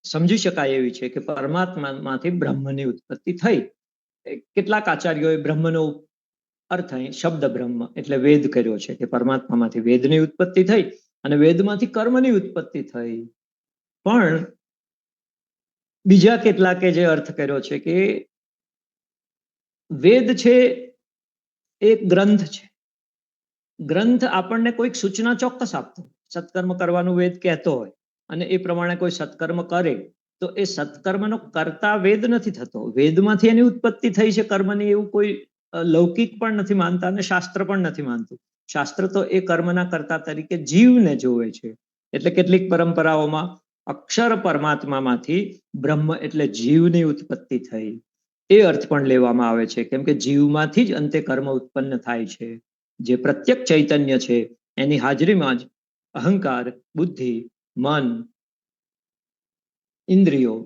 સમજી શકાય એવી છે કે પરમાત્મામાંથી બ્રહ્મની ઉત્પત્તિ થઈ. કેટલાક આચાર્યોએ બ્રહ્મનો અર્થ અહીં શબ્દ બ્રહ્મ એટલે વેદ કર્યો છે કે પરમાત્મામાંથી વેદની ઉત્પત્તિ થઈ અને વેદમાંથી કર્મની ઉત્પત્તિ થઈ. પણ બીજા કેટલાકે જે અર્થ કર્યો છે કે વેદ છે એક ગ્રંથ છે, ગ્રંથ આપણને કોઈક સૂચના ચોક્કસ આપતો, સત્કર્મ કરવાનું વેદ કહેતો હોય અને એ પ્રમાણે કોઈ સત્કર્મ કરે તો એ સત્કર્મનો કરતા વેદ નથી થતો, વેદમાંથી એની ઉત્પત્તિ થઈ છે કર્મની, એવું કોઈ લૌકિક પણ નથી માનતા અને શાસ્ત્ર પણ નથી માનતું. શાસ્ત્ર તો એ કર્મના કરતા તરીકે જીવને જોવે છે. એટલે કેટલીક પરંપરાઓમાં અક્ષર પરમાત્મામાંથી બ્રહ્મ એટલે જીવની ઉત્પત્તિ થઈ એ અર્થ પણ લેવામાં આવે છે, કેમ કે જીવમાંથી જ અંતે કર્મ ઉત્પન્ન થાય છે. જે પ્રત્યક્ષ ચૈતન્ય છે એની હાજરીમાં જ અહંકાર, બુદ્ધિ, મન, ઇન્દ્રિયો,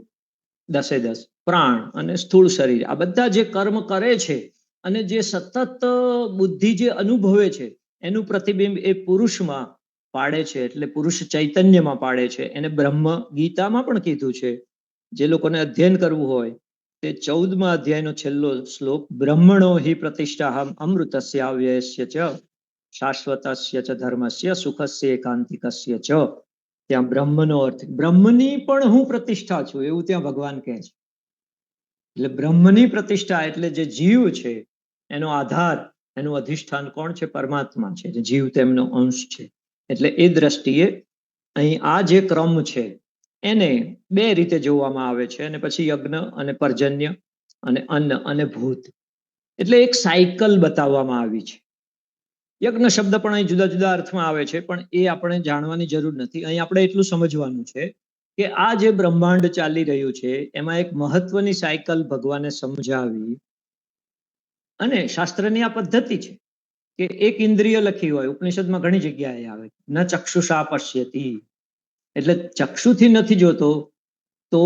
10 પ્રાણ અને સ્થૂળ શરીર આ બધા જે કર્મ કરે છે અને જે સતત બુદ્ધિ જે અનુભવે છે એનું પ્રતિબિંબ એ પુરુષમાં પાડે છે, એટલે પુરુષ ચૈતન્યમાં પાડે છે. એને બ્રહ્મ ગીતામાં પણ કીધું છે. જે લોકોને અધ્યયન કરવું હોય તે 14મા અધ્યાયનો છેલ્લો શ્લોક, બ્રહ્મણો હિ પ્રતિષ્ઠા અમૃતસ્ય અવ્યયસ્ય ચ શાશ્વતસ્ય ચ ધર્મસ્ય સુખસ્ય એકાંતિકસ્ય ચ. ત્યાં બ્રહ્મનો અર્થ બ્રહ્મની પણ હું પ્રતિષ્ઠા છું એવું ત્યાં ભગવાન કહે છે. એટલે બ્રહ્મની પ્રતિષ્ઠા એટલે જે જીવ છે એનો આધાર, એનું અધિષ્ઠાન કોણ છે? પરમાત્મા છે. જે જીવ તેમનો અંશ છે. એટલે એ દ્રષ્ટિએ અહીં આ જે ક્રમ છે એને બે રીતે જોવામાં આવે છે. અને પછી યજ્ઞ અને પર્જન્ય અને અન્ન અને ભૂત, એટલે એક સાયકલ બતાવવામાં આવી છે. યજ્ઞ શબ્દ પણ અહીં જુદા જુદા અર્થમાં આવે છે, પણ એ આપણે જાણવાની જરૂર નથી. અહીં આપણે એટલું સમજવાનું છે કે આ જે બ્રહ્માંડ ચાલી રહ્યું છે એમાં એક મહત્વની સાયકલ ભગવાને સમજાવી. અને શાસ્ત્રની આ પદ્ધતિ છે કે એક ઇન્દ્રિય લખી હોય, ઉપનિષદમાં ઘણી જગ્યાએ આવે, ન ચક્ષુષા પશ્યતિ, એટલે ચક્ષુથી નથી જોતો તો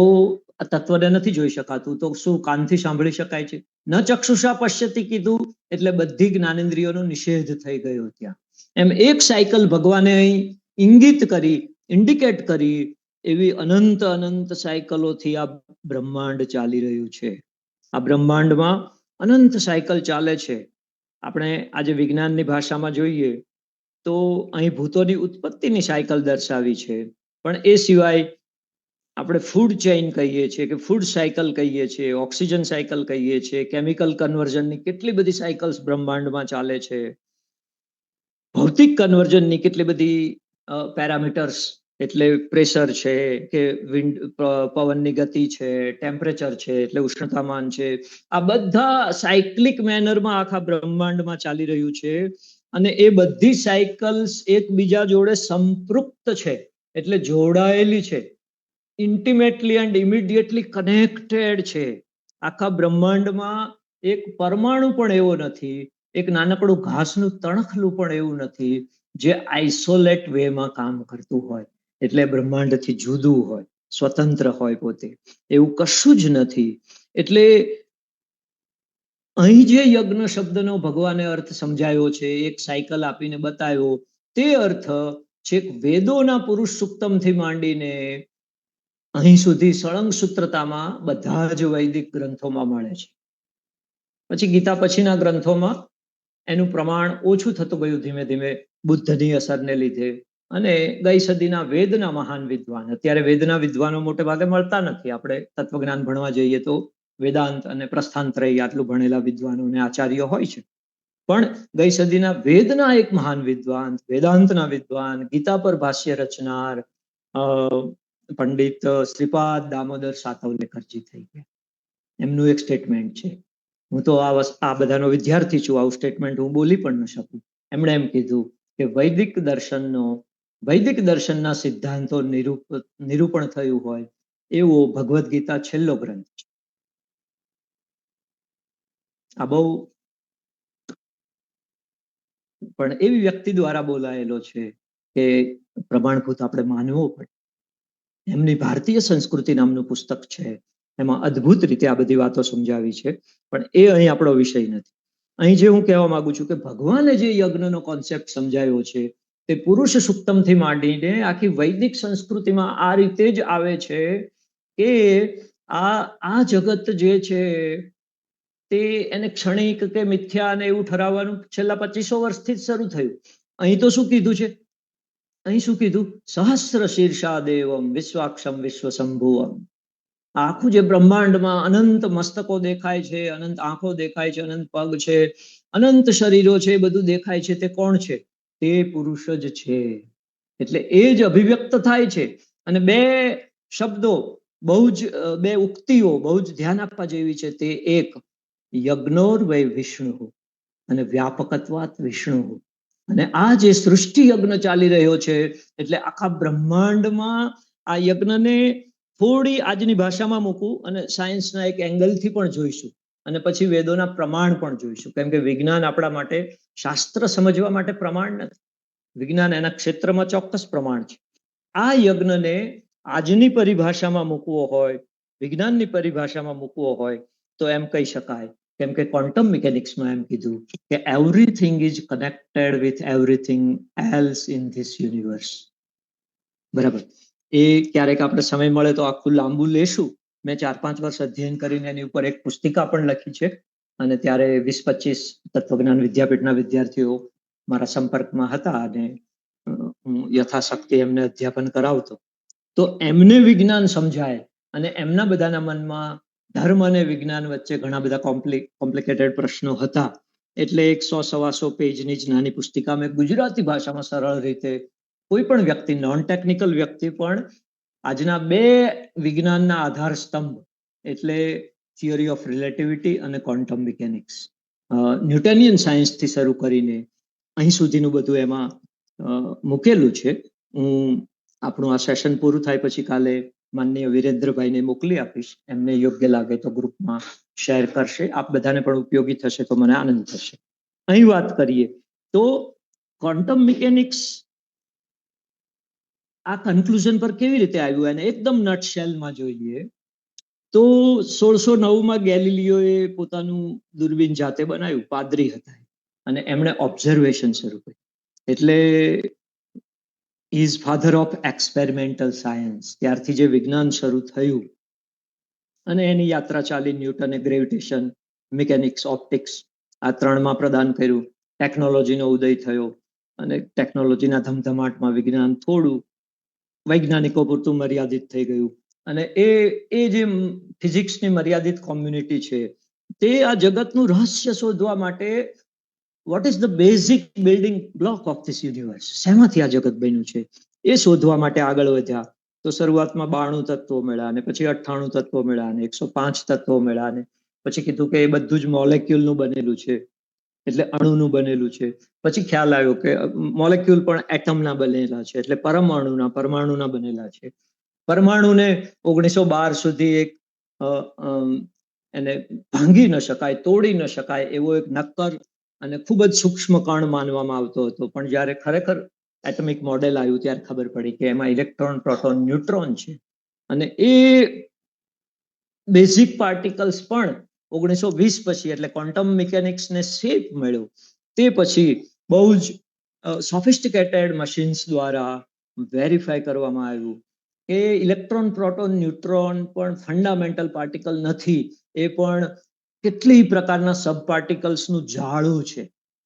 તત્વને નથી જોઈ શકાતું, તો શું કાનથી સાંભળી શકાય છે? ન ચક્ષુષા પશ્યતિ કીધું એટલે બધી જ્ઞાનેન્દ્રિયોનો નિષેધ થઈ ગયો ત્યાં. એમ એક સાયકલ ભગવાને અહીં ઇંગિત કરી, ઇન્ડિકેટ કરી, એવી અનંત અનંત સાયકલોથી આ બ્રહ્માંડ ચાલી રહ્યું છે. આ બ્રહ્માંડમાં અનંત સાયકલ ચાલે છે. આપણે આજે વિજ્ઞાનની ભાષામાં જોઈએ તો અહીં ભૂતોની ઉત્પત્તિની સાયકલ દર્શાવી છે, પણ એ સિવાય આપણે ફૂડ ચેઇન કહીએ છીએ કે ફૂડ સાયકલ કહીએ છીએ, ઓક્સિજન સાયકલ કહીએ છીએ, કેમિકલ કન્વર્ઝનની કેટલી બધી સાયકલ્સ બ્રહ્માંડમાં ચાલે છે, ભૌતિક કન્વર્ઝનની કેટલી બધી પેરામીટર્સ, એટલે પ્રેશર છે કે વિન્ડ, પવનની ગતિ છે, ટેમ્પરેચર છે એટલે ઉષ્ણતામાન છે, આ બધા સાયક્લિક મેનરમાં આખા બ્રહ્માંડમાં ચાલી રહ્યું છે. અને એ બધી સાયકલ્સ એકબીજા જોડે સંપૃક્ત છે, એટલે જોડાયેલી છે, ઇન્ટિમેટલી એન્ડ ઇમિડિયેટલી કનેક્ટેડ છે. આખા બ્રહ્માંડમાં એક પરમાણુ પણ એવો નથી, એક નાનકડું ઘાસનું તણખલું પણ એવું નથી જે આઇસોલેટ વેમાં કામ કરતું હોય, એટલે બ્રહ્માંડથી જુદું હોય, સ્વતંત્ર હોય પોતે, એવું કશું જ નથી. એટલે અહીં જે યજ્ઞ શબ્દનો ભગવાને અર્થ સમજાયો છે, એક સાયકલ આપીને બતાવ્યો, તે અર્થ છેક વેદોના પુરુષ સુક્તમથી માંડીને અહીં સુધી સળંગ સૂત્રતામાં બધા જ વૈદિક ગ્રંથોમાં મળે છે. પછી ગીતા પછીના ગ્રંથોમાં એનું પ્રમાણ ઓછું થતું ગયું ધીમે ધીમે બુદ્ધની અસરને લીધે. અને ગઈ સદીના વેદના મહાન વિદ્વાન, અત્યારે વેદના વિદ્વાનો મોટે ભાગે મળતા નથી. આપણે તત્વજ્ઞાન ભણવા જઈએ તો વેદાંત અને પ્રસ્થાનત્રય આટલું ભણેલા વિદ્વાનો અને આચાર્યો હોય છે, પણ ગઈ સદીના વેદના એક મહાન વિદ્વાન, વેદાંતના વિદ્વાન, ગીતા પર ભાષ્ય રચનાર પંડિત શ્રીપાદ દામોદર સાતવલેકરજી થઈ ગયા. એમનું એક સ્ટેટમેન્ટ છે, હું તો આ બધાનો વિદ્યાર્થી છું, આવું સ્ટેટમેન્ટ હું બોલી પણ ન શકું. એમણે એમ કીધું કે વૈદિક દર્શનના સિદ્ધાંતો નિરૂપણ થયું હોય એવો ભગવદ્ ગીતા છેલ્લો ગ્રંથ છે. આ બહુ પણ એવી વ્યક્તિ દ્વારા બોલાયેલો છે કે પ્રમાણભૂત આપણે માનવો પડે. એમની ભારતીય સંસ્કૃતિ નામનું પુસ્તક છે, એમાં અદ્ભુત રીતે આ બધી વાતો સમજાવી છે, પણ એ અહીં આપણો વિષય નથી. અહીં જે હું કહેવા માંગુ છું કે ભગવાને જે યજ્ઞનો કોન્સેપ્ટ સમજાવ્યો છે તે પુરુષ સુક્તમથી માંડીને આખી વૈદિક સંસ્કૃતિમાં આ રીતે જ આવે છે કે આ જગત જે છે તે એને ક્ષણિક કે મિથ્યા અને એવું ઠરાવવાનું છેલ્લા 2500 વર્ષથી જ શરૂ થયું. અહીં તો શું કીધું છે? અહીં શું કીધું? સહસ્ર શીર્ષા દેવમ વિશ્વાક્ષમ વિશ્વશંભુવમ. આખું જે બ્રહ્માંડમાં અનંત મસ્તકો દેખાય છે, અનંત આંખો દેખાય છે, અનંત પગ છે, અનંત શરીરો છે, બધું દેખાય છે, તે કોણ છે? તે પુરુષ જ છે. એટલે એ જ અભિવ્યક્ત થાય છે. અને બે શબ્દો બહુ જ, બે ઉક્તિઓ બહુ જ ધ્યાન આપવા જેવી છે. તે એક યજ્ઞોર વૈ વિષ્ણુ અને વ્યાપકત્વાત વિષ્ણુ. અને આ જે સૃષ્ટિ યજ્ઞ ચાલી રહ્યો છે એટલે આખા બ્રહ્માંડમાં આ યજ્ઞને થોડી આજની ભાષામાં મૂકું અને સાયન્સના એક એંગલથી પણ જોઈશું અને પછી વેદોના પ્રમાણ પણ જોઈશું, કેમ કે વિજ્ઞાન આપણા માટે શાસ્ત્ર સમજવા માટે પ્રમાણ નથી. વિજ્ઞાન એના ક્ષેત્રમાં ચોક્કસ પ્રમાણ છે. આ યજ્ઞને આજની પરિભાષામાં મૂકવો હોય, વિજ્ઞાનની પરિભાષામાં મૂકવો હોય તો એમ કહી શકાય, કેમ કે ક્વોન્ટમ મિકેનિક્સમાં એમ કીધું કે everything is connected with everything else in this universe. બરાબર. એ ક્યારેક આપણે સમય મળે તો આખું લાંબુ લેશું. મેં 4-5 વર્ષ અધ્યયન કરીને એની ઉપર એક પુસ્તિકા પણ લખી છે, અને ત્યારે 20-25 તત્વજ્ઞાન વિદ્યાપીઠના વિદ્યાર્થીઓ મારા સંપર્કમાં હતા અને હું યથાશક્તિ એમને અધ્યાપન કરાવતો. તો એમને વિજ્ઞાન સમજાય અને એમના બધાના મનમાં ધર્મ અને વિજ્ઞાન વચ્ચે ઘણા બધા કોમ્પ્લિકેટેડ પ્રશ્નો હતા. એટલે 100-125 પેજની જ નાની પુસ્તિકા મેં ગુજરાતી ભાષામાં સરળ રીતે કોઈ પણ વ્યક્તિ, નોન ટેકનિકલ વ્યક્તિ પણ આજના 2 વિજ્ઞાનના આધાર સ્તંભ એટલે થિયરી ઓફ રિલેટિવિટી અને ક્વોન્ટમ મિકેનિક્સ, ન્યૂટનિયન સાયન્સથી શરૂ કરીને અહીં સુધીનું બધું એમાં મૂકેલું છે. હું આપણું આ સેશન પૂરું થાય પછી કાલે માનનીય વિરેન્દ્રભાઈને મોકલી આપીશ. એમને યોગ્ય લાગે તો ગ્રુપમાં શેર કરશે. આપ બધાને પણ ઉપયોગી થશે તો મને આનંદ થશે. અહીં વાત કરીએ તો ક્વોન્ટમ મિકેનિક્સ આ કન્ક્લુઝન પર કેવી રીતે આવ્યું એને એકદમ નટશેલમાં જોઈએ તો 1609માં ગેલિલિયોએ પોતાનું દૂરબીન જાતે બનાવ્યું. પાદરી હતા અને એમણે ઓબ્ઝર્વેશન શરૂ કર્યું. એટલે is father of experimental science. ત્યારથી જે વિજ્ઞાન શરૂ થયું અને એની યાત્રા ચાલી. ન્યૂટને ગ્રેવિટેશન, મિકેનિક્સ, ઓપ્ટિક્સ આ 3માં પ્રદાન કર્યું. ટેકનોલોજીનો ઉદય થયો અને ટેકનોલોજીના ધમધમાટમાં વિજ્ઞાન થોડું વૈજ્ઞાનિકો પૂરતું મર્યાદિત થઈ ગયું. અને એ જે ફિઝિક્સની મર્યાદિત કોમ્યુનિટી છે તે આ જગતનું રહસ્ય શોધવા માટે what is the basic building block of this universe, શેમાંથી આ જગત બન્યું છે એ શોધવા માટે આગળ વધ્યા. તો શરૂઆતમાં 92 તત્વો મળ્યા અને પછી 98 તત્વો મળ્યા અને 105 તત્વો મળ્યા અને પછી કીધું કે એ બધું જ મોલેક્યુલનું બનેલું છે, એટલે અણુનું બનેલું છે. પછી ખ્યાલ આવ્યો કે મોલેક્યુલ પણ એટમના બનેલા છે, એટલે પરમાણુના બનેલા છે. પરમાણુને 1912 સુધી એક એને ભાંગી ન શકાય, તોડી ન શકાય એવો એક નક્કર અને ખૂબ જ સૂક્ષ્મ કણ માનવામાં આવતો હતો. પણ જ્યારે ખરેખર એટમિક મોડેલ આવ્યું ત્યારે ખબર પડી કે એમાં ઇલેક્ટ્રોન, પ્રોટોન, ન્યુટ્રોન છે. અને એ બેઝિક પાર્ટિકલ્સ પણ 1920 પછી, એટલે ક્વોન્ટમ મિકેનિક્સને શેપ મળ્યો તે પછી બહુ જ સોફિસ્ટિકેટેડ મશીન્સ દ્વારા વેરીફાઈ કરવામાં આવ્યું કે ઇલેક્ટ્રોન, પ્રોટોન, ન્યુટ્રોન પણ ફંડામેન્ટલ પાર્ટિકલ નથી, એ પણ કેટલી પ્રકારના સબ પાર્ટિકલ્સનું જાળું છે.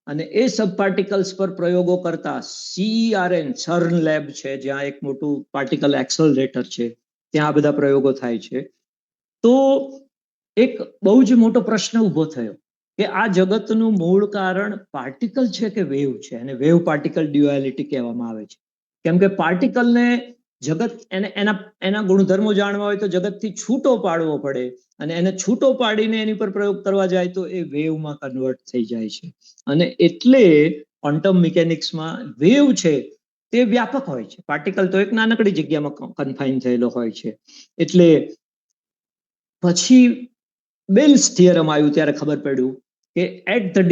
અને એ સબ પાર્ટિકલ્સ પર પ્રયોગો કરતા CERN લેબ છે, જ્યાં એક મોટું પાર્ટિકલ એક્સલરેટર છે, ત્યાં આ બધા પ્રયોગો થાય છે. તો એક બહુ જ મોટો પ્રશ્ન ઊભો થયો કે આ જગતનું મૂળ કારણ પાર્ટિકલ છે કે વેવ છે. અને વેવ પાર્ટિકલ ડ્યુઆલિટી કહેવામાં આવે છે, કેમ કે પાર્ટિકલને જગત એના ગુણધર્મો જાણવા હોય તો જગતથી છૂટો પાડવો પડે, અને એને છૂટો પાડીને એની પર પ્રયોગ કરવા જાય તો એ વેવમાં કન્વર્ટ થઈ જાય છે. અને એટલે ક્વોન્ટમ મિકેનિક્સમાં વેવ છે તે વ્યાપક હોય છે, પાર્ટિકલ તો એક નાનકડી જગ્યામાં કન્ફાઇન થયેલો હોય છે. એટલે પછી બેલ્સ થિયરમ આવ્યું ત્યારે ખબર પડ્યું કે at the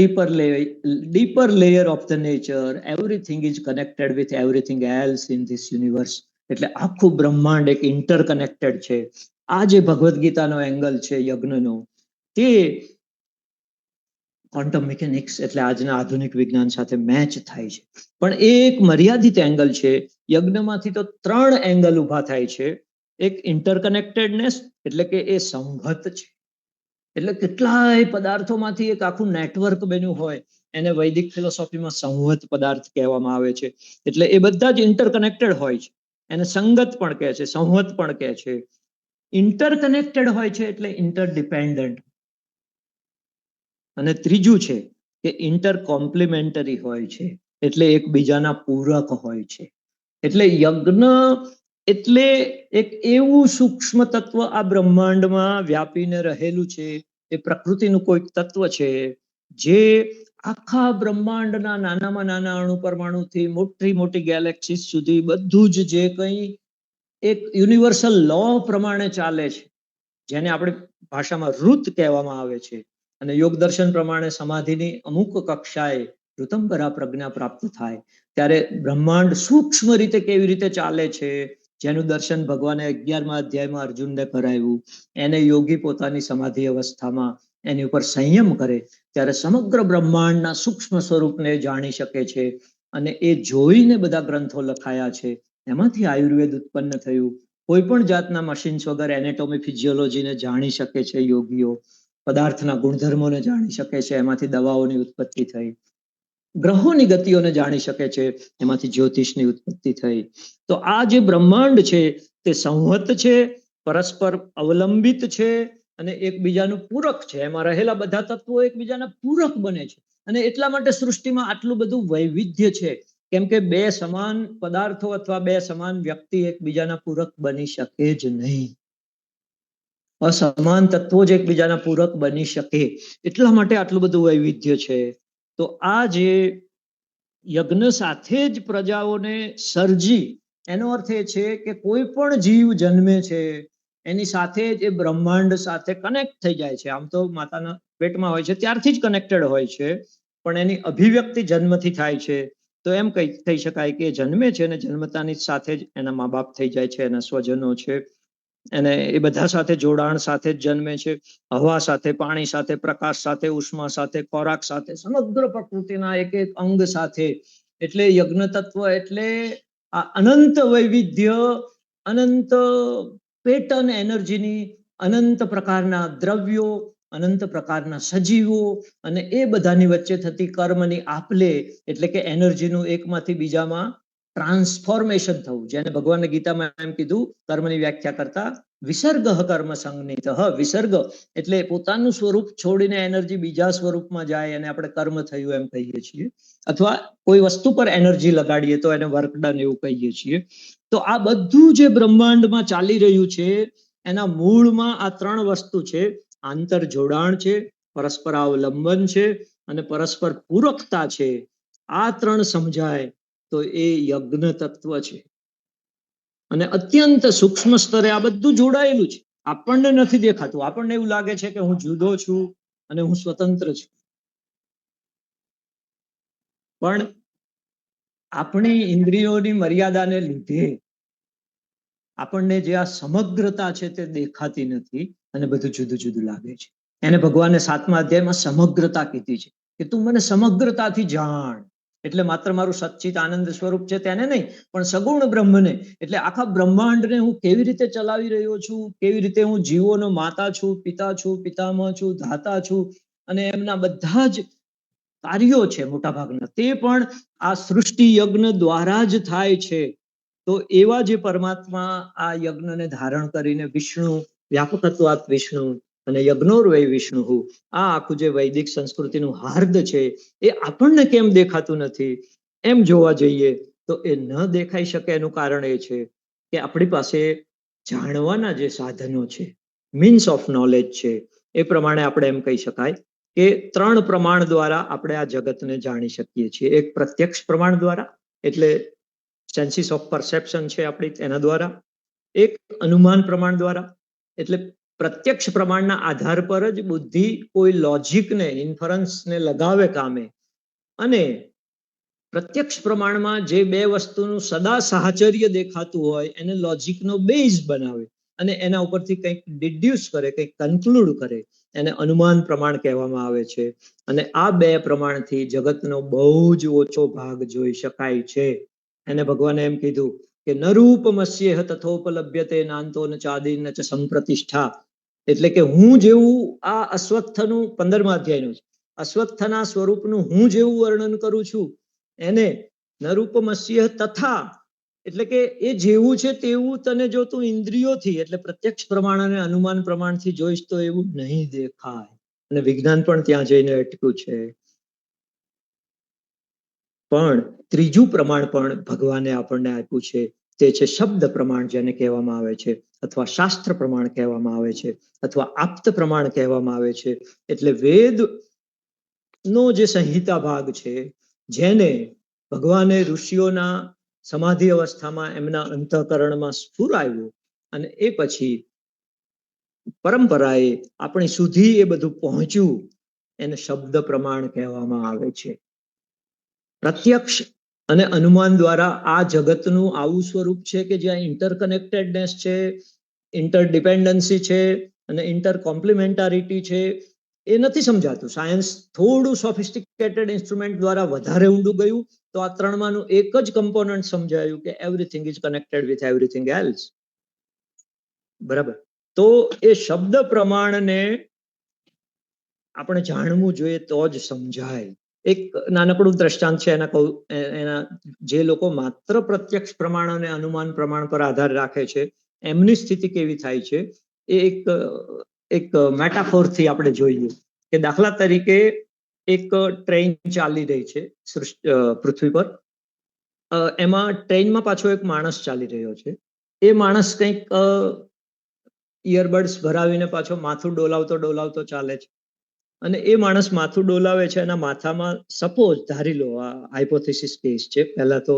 deeper layer of the nature everything is connected with everything else in this universe. એટલે આખું બ્રહ્માંડ એક ઇન્ટરકનેક્ટેડ છે. આ જે ભગવદ્ ગીતાનો એંગલ છે યજ્ઞનો, તે ક્વોન્ટમ મિકેનિક્સ એટલે આજના આધુનિક વિજ્ઞાન સાથે મેચ થાય છે. પણ એ એક મર્યાદિત એંગલ છે. યજ્ઞમાંથી તો 3 એંગલ ઉભા થાય છે. એક ઇન્ટરકનેક્ટેડનેસ, એટલે કે એ સંહત છે, એટલે કેટલાય પદાર્થોમાંથી એક આખું નેટવર્ક બન્યું હોય, એને વૈદિક ફિલોસોફીમાં સંહત પદાર્થ કહેવામાં આવે છે. એટલે એ બધા જ ઇન્ટરકનેક્ટેડ હોય છે, એને સંગત પણ કહે છે, સંહત પણ કહે છે. ઇન્ટરકનેક્ટેડ હોય છે એટલે ઇન્ટરડિપેન્ડન્ટ. અને ત્રીજું છે કે ઇન્ટર કોમ્પ્લિમેન્ટરી હોય છે, એટલે એકબીજાના પૂરક હોય છે. એટલે યજ્ઞ એટલે એક એવું સૂક્ષ્મ તત્વ આ બ્રહ્માંડમાં વ્યાપીને રહેલું છે, એ પ્રકૃતિનું કોઈક તત્વ છે જે આખા બ્રહ્માંડના નાનામાં નાના અણુ પરમાણુથી મોટી મોટી ગેલેક્સીસ સુધી બધું જ જે કંઈ એક યુનિવર્સલ લો પ્રમાણે ચાલે છે, જેને આપણી ભાષામાં ઋત કહેવામાં આવે છે, અને યોગ દર્શન પ્રમાણે સમાધિની અમુક કક્ષાએ ઋતંબરા પ્રજ્ઞા પ્રાપ્ત થાય ત્યારે બ્રહ્માંડ સૂક્ષ્મ રીતે કેવી રીતે ચાલે છે, જેનું દર્શન ભગવાને 11મા અધ્યાયમાં અર્જુનને કરાવ્યું, એને યોગી પોતાની સમાધિ અવસ્થામાં એની ઉપર સંયમ કરે ત્યારે સમગ્ર બ્રહ્માંડના સૂક્ષ્મ સ્વરૂપને જાણી શકે છે. અને એ જોઈને બધા ગ્રંથો લખાયા છે. એમાંથી આયુર્વેદ ઉત્પન્ન થયું. કોઈ પણ જાતના મશીન્સ વગર એનેટોમી ફિઝિયોલોજીને જાણી શકે છે યોગીઓ, પદાર્થના ગુણધર્મોને જાણી શકે છે, એમાંથી દવાઓની ઉત્પત્તિ થઈ. ગ્રહોની ગતિઓને જાણી શકે છે, એમાંથી જ્યોતિષની ઉત્પત્તિ થઈ. તો આ જે બ્રહ્માંડ છે તે સંહત છે, પરસ્પર અવલંબિત છે અને એકબીજાનું પૂરક છે. એમાં રહેલા બધા તત્વો એકબીજાના પૂરક બને છે અને એટલા માટે સૃષ્ટિમાં આટલું બધું વૈવિધ્ય છે, કેમ કે બે સમાન પદાર્થો અથવા બે સમાન વ્યક્તિ એકબીજાના પૂરક બની શકે જ નહીં. અસમાન તત્વો જ એકબીજાના પૂરક બની શકે, એટલા માટે આટલું બધું વૈવિધ્ય છે. તો આ જે યજ્ઞ સાથે જ પ્રજાઓને સર્જી, એનો અર્થ એ છે કે કોઈ પણ જીવ જન્મે છે એની સાથે જ એ બ્રહ્માંડ સાથે કનેક્ટ થઈ જાય છે. આમ તો માતાના પેટમાં હોય છે ત્યારથી જ કનેક્ટેડ હોય છે, પણ એની અભિવ્યક્તિ જન્મથી થાય છે. તો એમ કહી શકાય કે જન્મે છે અને જન્મતાની સાથે જ એના મા બાપ થઈ જાય છે, એના સ્વજનો છે, અને એ બધા સાથે જોડાણ સાથે જ જન્મે છે. હવા સાથે, પાણી સાથે, પ્રકાશ સાથે, ઉષ્મા સાથે, ખોરાક સાથે, સમગ્ર પ્રકૃતિના એક એક અંગ સાથે. એટલે યજ્ઞ તત્વ એટલે આ અનંત વૈવિધ્ય, અનંત પેટર્ન એનર્જીની, અનંત પ્રકારના દ્રવ્યો, અનંત પ્રકારના સજીવો અને એ બધાની વચ્ચે થતી કર્મની આપલે, એટલે કે એનર્જીનું એકમાંથી બીજામાં ટ્રાન્સફોર્મેશન થવું, જેને ભગવાને ગીતામાં એમ કીધું કર્મની વ્યાખ્યા કરતા વિસર્ગ કર્મ સંજ્ઞિત. વિસર્ગ એટલે પોતાનું સ્વરૂપ છોડીને એનર્જી બીજા સ્વરૂપમાં જાય અને આપણે કર્મ થયું એમ કહીએ છીએ, અથવા કોઈ વસ્તુ પર એનર્જી લગાડીએ તો એને વર્ક ડન એવું કહીએ છીએ. તો આ બધું જે બ્રહ્માંડમાં ચાલી રહ્યું છે એના મૂળમાં આ ત્રણ વસ્તુ છે: આંતર જોડાણ છે, પરસ્પર અવલંબન છે અને પરસ્પર પૂરકતા છે. આ ત્રણ સમજાય તો એ યજ્ઞ તત્વ છે. અને અત્યંત સૂક્ષ્મ સ્તરે આ બધું જોડાયેલું છે. આપણને નથી દેખાતું, આપણને એવું લાગે છે કે હું જુદો છું અને હું સ્વતંત્ર છું, પણ આપણી ઇન્દ્રિયોની મર્યાદાને લીધે આપણને જે આ સમગ્રતા છે તે દેખાતી નથી અને બધું જુદું જુદું લાગે છે. એને ભગવાને 7મા અધ્યાયમાં સમગ્રતા કીધી છે કે તું મને સમગ્રતાથી જાણ. એટલે માત્ર મારું સચ્ચિત આનંદ સ્વરૂપ છે તેને નહીં, પણ સગુણ બ્રહ્મને, એટલે આખા બ્રહ્માંડને હું કેવી રીતે ચલાવી રહ્યો છું, કેવી રીતે હું જીવોનો માતા છું, પિતા છું, પિતામહ છું, ધાતા છું, અને એમના બધા જ કાર્યો છે મોટા ભાગના, તે પણ આ સૃષ્ટિ યજ્ઞ દ્વારા જ થાય છે. તો એવા જે પરમાત્મા આ યજ્ઞને ધારણ કરીને વિષ્ણુ, વ્યાપકત્વાત વિષ્ણુ અને યજ્ઞોર્વૈ વિષ્ણુ, આ આખું જે વૈદિક સંસ્કૃતિનું હાર્દ છે એ આપણને કેમ દેખાતું નથી એમ જોવા જઈએ તો એ ન દેખાઈ શકે એનું કારણ એ છે કે આપણી પાસે જાણવાના જે સાધનો છે, મીન્સ ઓફ નોલેજ છે, એ પ્રમાણે આપણે એમ કહી શકાય કે ત્રણ પ્રમાણ દ્વારા આપણે આ જગતને જાણી શકીએ છીએ. એક પ્રત્યક્ષ પ્રમાણ દ્વારા, એટલે સેન્સીસ ઓફ પરસેપ્શન છે આપણી, એના દ્વારા. એક અનુમાન પ્રમાણ દ્વારા, એટલે પ્રત્યક્ષ પ્રમાણના આધાર પર જ બુદ્ધિ કોઈ લોજિકને, ઇન્ફરન્સને લગાવે કામે, અને પ્રત્યક્ષ પ્રમાણમાં જે બે વસ્તુનું સદા સાહચર્ય દેખાતું હોય એને લોજિકનો બેઝ બનાવે અને એના ઉપરથી કંઈક ડિડ્યુસ કરે, કંઈક કન્ક્લુડ કરે, એને અનુમાન પ્રમાણ કહેવામાં આવે છે. અને આ બે પ્રમાણથી જગતનો બહુ જ ઓછો ભાગ જોઈ શકાય છે. એને ભગવાને એમ કીધું કે ન રૂપમસ્યેહ તથોપલભ્યતે નાંતો ન ચાદિન ન ચ સંપ્રતિષ્ઠા. એટલે કે હું જેવું આ અશ્વત્થનું 15મા અધ્યાયનું છે, અશ્વત્થના સ્વરૂપનું હું જેવું વર્ણન કરું છું એને ન રૂપમસ્યેહ તથા, એટલે કે એ જેવું છે તેવું તને જો તું ઇન્દ્રિયોથી, એટલે પ્રત્યક્ષ પ્રમાણ અને અનુમાન પ્રમાણથી જોઈશ તો એવું નહીં દેખાય. અને વિજ્ઞાન પણ ત્યાં જઈને અટક્યું છે. પણ ત્રીજું પ્રમાણ પણ ભગવાને આપણને આપ્યું છે, તે છે શબ્દ પ્રમાણ, જેને કહેવામાં આવે છે, અથવા શાસ્ત્ર પ્રમાણ કહેવામાં આવે છે, અથવા આપ્ત પ્રમાણ કહેવામાં આવે છે. એટલે વેદ નો જે સંહિતા ભાગ છે, જેને ભગવાને ઋષિઓના સમાધિ અવસ્થામાં એમના અંતઃકરણમાં સ્ફુરાવ્યું અને એ પછી પરંપરાએ આપણી સુધી એ બધું પહોંચ્યું એને શબ્દ પ્રમાણ કહેવામાં આવે છે. પ્રત્યક્ષ અને અનુમાન દ્વારા આ જગતનું આવું સ્વરૂપ છે કે જ્યાં ઇન્ટરકનેક્ટેડનેસ છે, ઇન્ટરડિપેન્ડન્સી છે અને ઇન્ટર કોમ્પ્લિમેન્ટારિટી છે, એ નથી સમજાતું. સાયન્સ થોડું સોફિસ્ટિકેટેડ ઇન્સ્ટ્રુમેન્ટ દ્વારા વધારે ઊંડું ગયું તો આ ત્રણમાંનું એક જ કમ્પોનન્ટ સમજાયું કે everything is connected with everything else. બરાબર. તો એ શબ્દ પ્રમાણને આપણે જાણવું જોઈએ તો જ સમજાય. એક નાનકડું દ્રષ્ટાંત છે, એના જે લોકો માત્ર પ્રત્યક્ષ પ્રમાણ અને અનુમાન પ્રમાણ પર આધાર રાખે છે એમની સ્થિતિ કેવી થાય છે એ એક મેટાફોરથી આપણે જોઈએ કે દાખલા તરીકે એક ટ્રેન ચાલી રહી છે પૃથ્વી પર. એમાં ટ્રેનમાં પાછો એક માણસ ચાલી રહ્યો છે. એ માણસ કંઈક ઇયરબડ્સ ભરાવીને પાછો માથું ડોલાવતો ચાલે છે અને એ માણસ માથું ડોલાવે છે. એના માથામાં સપોઝ ધારી લો, આ હાઇપોથેસિસ કેસ છે, પહેલા તો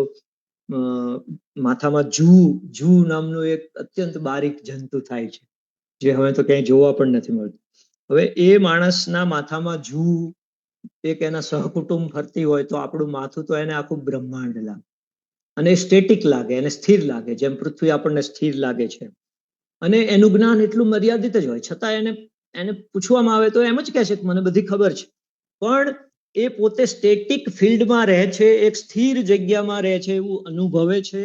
માથામાં જૂ નામનું એક અત્યંત બારીક જંતુ થાય છે જે હવે તો ક્યાંય જોવા પણ નથી મળતું. હવે એ માણસના માથામાં જૂ એક એના સહકુટુંબ ફરતી હોય તો આપણું માથું તો એને આખું બ્રહ્માંડ લાગે અને સ્ટેટિક લાગે, એને સ્થિર લાગે, જેમ પૃથ્વી આપણને સ્થિર લાગે છે. અને એનું જ્ઞાન એટલું મર્યાદિત જ હોય છતાં એને પૂછવામાં આવે તો એમ જ કહે છે કે મને બધી ખબર છે. પણ એ પોતે સ્ટેટિક ફિલ્ડમાં રહે છે, એક સ્થિર જગ્યામાં રહે છે એવું અનુભવે છે.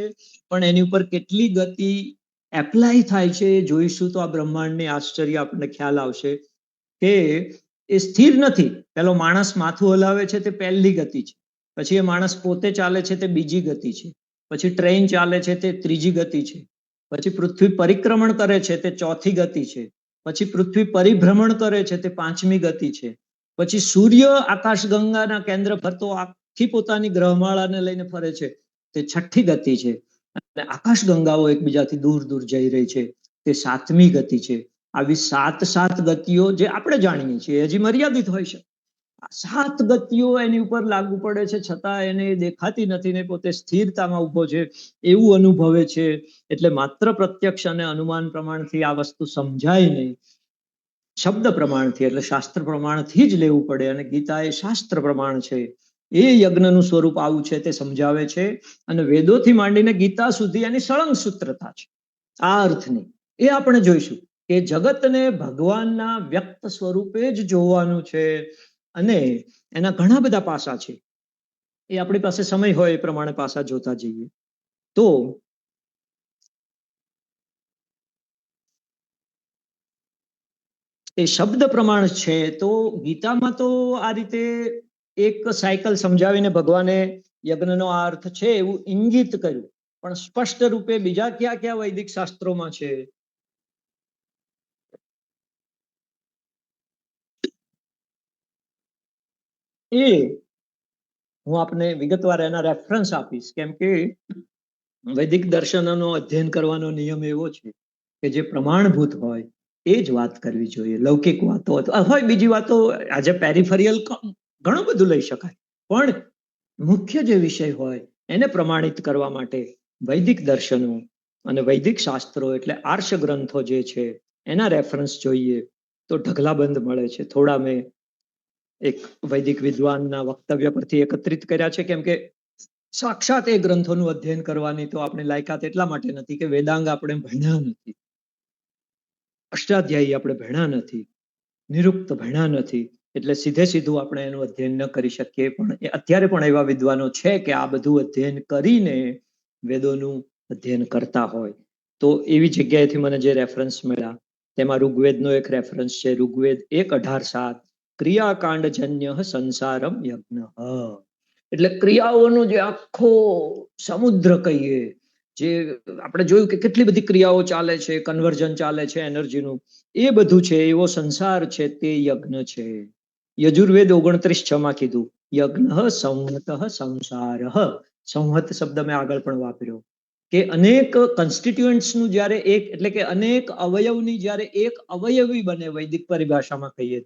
પણ એની ઉપર કેટલી ગતિ એપ્લાય થાય છે જોઈશું તો આ બ્રહ્માંડની આશ્ચર્ય આપણને ખ્યાલ આવશે કે એ સ્થિર નથી. પેલો માણસ માથું હલાવે છે તે પહેલી ગતિ છે, પછી એ માણસ પોતે ચાલે છે તે બીજી ગતિ છે, પછી ટ્રેન ચાલે છે તે ત્રીજી ગતિ છે, પછી પૃથ્વી પરિક્રમણ કરે છે તે ચોથી ગતિ છે, પછી પૃથ્વી પરિભ્રમણ કરે છે તે પાંચમી ગતિ છે, પછી સૂર્ય આકાશગંગાના કેન્દ્ર ફરતો આખી પોતાની ગ્રહમાળાને લઈને ફરે છે તે છઠ્ઠી ગતિ છે, અને આકાશગંગાઓ એકબીજાથી દૂર દૂર જઈ રહી છે તે સાતમી ગતિ છે. આવી સાત ગતિઓ જે આપણે જાણીએ છીએ હજી મર્યાદિત હોય છે. સાત ગતિઓ એની ઉપર લાગુ પડે છે છતાં એને દેખાતી નથી ને પોતે સ્થિરતામાં ઉભો છે એવું અનુભવે છે. એટલે માત્ર પ્રત્યક્ષ અને અનુમાન પ્રમાણથી આ વસ્તુ સમજાય નહીં. શબ્દ પ્રમાણથી એટલે શાસ્ત્ર પ્રમાણથી જ લેવું પડે. અને ગીતા એ શાસ્ત્ર પ્રમાણ છે, એ યજ્ઞનું સ્વરૂપ આવું છે તે સમજાવે છે. અને વેદોથી માંડીને ગીતા સુધી એની સળંગ સૂત્રતા છે આ અર્થની. એ આપણે જોઈશું કે જગતને ભગવાનના વ્યક્ત સ્વરૂપે જ જોવાનું છે અને એના ઘણા બધા પાસા છે. એ આપણી પાસે સમય હોય એ પ્રમાણે પાસા જોતા જઈએ. તો એ શબ્દ પ્રમાણ છે. તો ગીતામાં તો આ રીતે એક સાયકલ સમજાવીને ભગવાને યજ્ઞનો આ અર્થ છે એવું ઇંગિત કર્યું, પણ સ્પષ્ટ રૂપે બીજા કયા કયા વૈદિક શાસ્ત્રોમાં છે એ હું આપને વિગતવાર એના રેફરન્સ આપીશ. કેમ કે વૈદિક દર્શનનો અધ્યયન કરવાનો નિયમ એવો છે કે જે પ્રમાણભૂત હોય એ જ વાત કરવી જોઈએ. લૌકિક વાતો હોય, બીજી વાતો આજે પેરિફેરિયલ ઘણું બધું લઈ શકાય, પણ મુખ્ય જે વિષય હોય એને પ્રમાણિત કરવા માટે વૈદિક દર્શનો અને વૈદિક શાસ્ત્રો એટલે આર્ષ ગ્રંથો જે છે એના રેફરન્સ જોઈએ તો ઢગલાબંધ મળે છે. થોડા મેં એક વૈદિક વિદ્વાનના વક્તવ્ય પરથી એકત્રિત કર્યા છે, કેમ કે સાક્ષાત એ ગ્રંથોનું અધ્યયન કરવાની તો આપણે લાયકાત એટલા માટે નથી કે વેદાંગ આપણે ભણ્યા નથી, અષ્ટાધ્યાયી આપણે ભણ્યા નથી, નિરુક્ત ભણ્યા નથી, એટલે સીધું આપણે એનું અધ્યયન ન કરી શકીએ. પણ અત્યારે પણ એવા વિદ્વાનો છે કે આ બધું અધ્યયન કરીને વેદોનું અધ્યયન કરતા હોય. તો એવી જગ્યાએથી મને જે રેફરન્સ મળ્યા તેમાં ઋગ્વેદનો એક રેફરન્સ છે, ઋગ્વેદ 1:18-7, ક્રિયાકાંડજન્ય સંસારમ યજ્ઞ. એટલે ક્રિયાઓનો જે આખો સમુદ્ર કહીએ, જે આપણે જોયું કે કેટલી બધી ક્રિયાઓ ચાલે છે, કન્વર્ઝન ચાલે છે એનર્જીનું, એ બધું છે એવો સંસાર છે તે યજ્ઞ છે. યજુર્વેદ 29:6 કીધું યજ્ઞ સંહત સંસાર. સંહત શબ્દ મેં આગળ પણ વાપર્યો કે અનેક કોન્સ્ટિટ્યુઅન્ટ્સનું જ્યારે એક, એટલે કે અનેક અવયવની જ્યારે એક અવયવી બને વૈદિક પરિભાષામાં કહીએ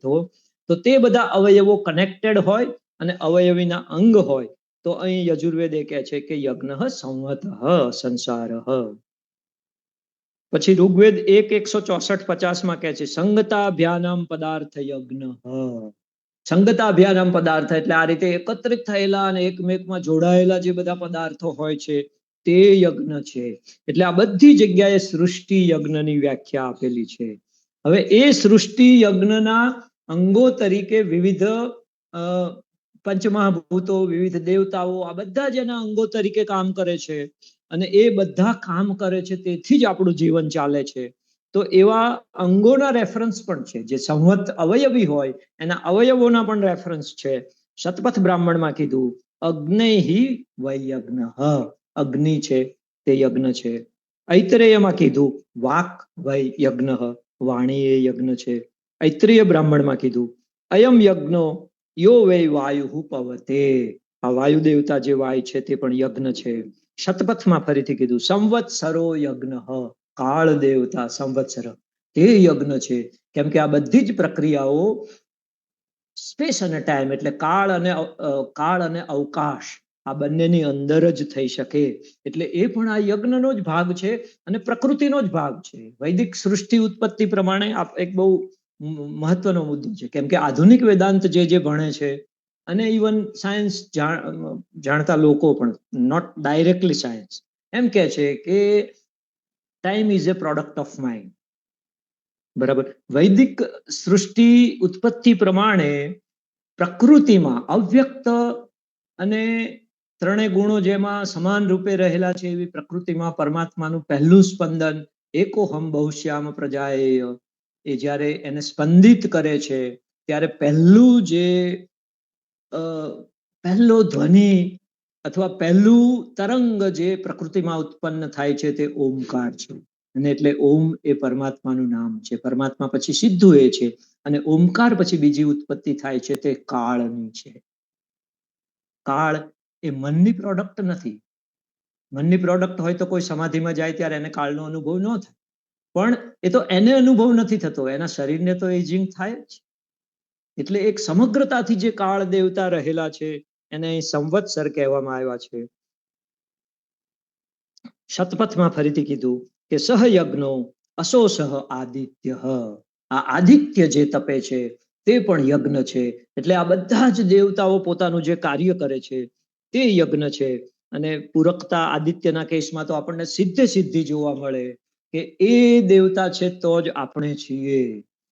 તો તે બધા અવયવો કનેક્ટેડ હોય અને અવયવીના અંગ હોય. તો અહીં યજુર્વેદ કહે છે કે યજ્ઞ સંહત સંસાર. પછી ઋગ્વેદ 1:164-50 કહે છે સંગતા ભ્યાનમ પદાર્થ યજ્ઞ. સંગતાભ્યાનામ પદાર્થ એટલે આ રીતે એકત્રિત થયેલા અને એકમેકમાં જોડાયેલા જે બધા પદાર્થો હોય છે તે યજ્ઞ છે. એટલે આ બધી જગ્યાએ સૃષ્ટિ યજ્ઞની વ્યાખ્યા આપેલી છે. હવે એ સૃષ્ટિ યજ્ઞના અંગો તરીકે વિવિધ પંચમહાભૂતો, વિવિધ દેવતાઓ, આ બધા જ એના અંગો તરીકે કામ કરે છે અને એ બધા કામ કરે છે તેથી જ આપણું જીવન ચાલે છે. તો એવા અંગોના રેફરન્સ પણ છે. જે સંવત અવયવી હોય એના અવયવોના પણ રેફરન્સ છે. શતપથ બ્રાહ્મણમાં કીધું અગ્નેહિ વૈયજ્ઞ, અગ્નિ છે તે યજ્ઞ છે. ઐતરેયમાં કીધું વાક વૈયજ્ઞ, વાણી એ યજ્ઞ છે. ઐત્રેય બ્રાહ્મણમાં કીધું અયમ યજ્ઞો યો વૈ વાયુ પવતે, આ વાયુ દેવતા જે વાય છે તે પણ યજ્ઞ છે. શતપથમાં ફરીથી કીધું સંવત્સરો યજ્ઞ, કાળ દેવતા સંવત્સર તે યજ્ઞ છે. કેમ કે આ બધી જ પ્રક્રિયાઓ સ્પેસ અને ટાઈમ એટલે કાળ અને અવકાશ આ બંનેની અંદર જ થઈ શકે. એટલે એ પણ આ યજ્ઞનો જ ભાગ છે અને પ્રકૃતિનો જ ભાગ છે. વૈદિક સૃષ્ટિ ઉત્પત્તિ પ્રમાણે એક બહુ મહત્વનો મુદ્દો છે. કેમ કે આધુનિક વેદાંત જે ભણે છે અને ઇવન સાયન્સ જાણતા લોકો પણ, નોટ ડાયરેક્ટલી સાયન્સ, એમ કે છે કે time is A product of mind. બરાબર. વૈદિક સૃષ્ટિ ઉત્પત્તિ પ્રમાણે પ્રકૃતિમાં અવ્યક્ત અને ત્રણેય ગુણો જેમાં સમાન રૂપે રહેલા છે એવી પ્રકૃતિમાં પરમાત્માનું પહેલું સ્પંદન એકોહમ બહુશ્યામ પ્રજાએય, એ જ્યારે એને સ્પંદિત કરે છે ત્યારે પહેલો ધ્વનિ અથવા પહેલું તરંગ જે પ્રકૃતિમાં ઉત્પન્ન થાય છે તે ઓમકાર છે. અને એટલે ઓમ એ પરમાત્માનું નામ છે. પરમાત્મા પછી સીધું એ છે અને ઓમકાર પછી બીજી ઉત્પત્તિ થાય છે તે કાળની છે. કાળ એ મનની પ્રોડક્ટ નથી. મનની પ્રોડક્ટ હોય તો કોઈ સમાધિમાં જાય ત્યારે એને કાળનો અનુભવ ન થાય, પણ એ તો એને અનુભવ નથી થતો, એના શરીરને તો એજિંગ થાય જ. એટલે એક સમગ્રતાથી જે કાળ દેવતા રહેલા છે એને સંવત્સર કહેવામાં આવ્યા છે. શતપથમાં ફરીથી કીધું કે સહયજ્ઞો અસો સહ આદિત્ય, આ આદિત્ય જે તપે છે તે પણ યજ્ઞ છે. એટલે આ બધા જ દેવતાઓ પોતાનું જે કાર્ય કરે છે તે યજ્ઞ છે. અને પૂરકતા આદિત્યના કેસમાં તો આપણને સીધી જોવા મળે કે એ દેવતા છે તો જ આપણે છીએ.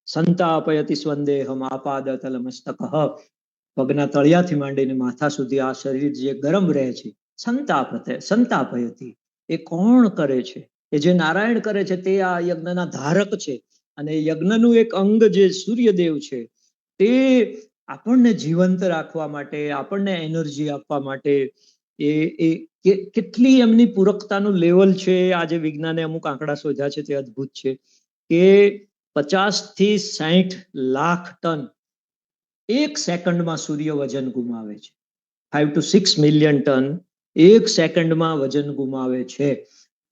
સંતાપયતિ સ્વંદેહમ આપાદતલ મસ્તક, પગના તળિયાથી માંડીને માથા સુધી આ શરીર જે ગરમ રહે છે, સંતાપયતિ એ કોણ કરે છે? એ જે નારાયણ કરે છે તે આ યજ્ઞના ધારક છે. અને યજ્ઞનું એક અંગ જે સૂર્યદેવ છે તે આપણને જીવંત રાખવા માટે, આપણને એનર્જી આપવા માટે એ કેટલી એમની પૂરકતાનું લેવલ છે. આજે વિજ્ઞાને અમુક આંકડા શોધ્યા છે તે અદ્ભુત છે કે 50 થી 60 લાખ ટન એક સેકન્ડમાં સૂર્ય વજન ગુમાવે છે. 5 to 6 મિલિયન ટન એક સેકન્ડમાં વજન ગુમાવે છે.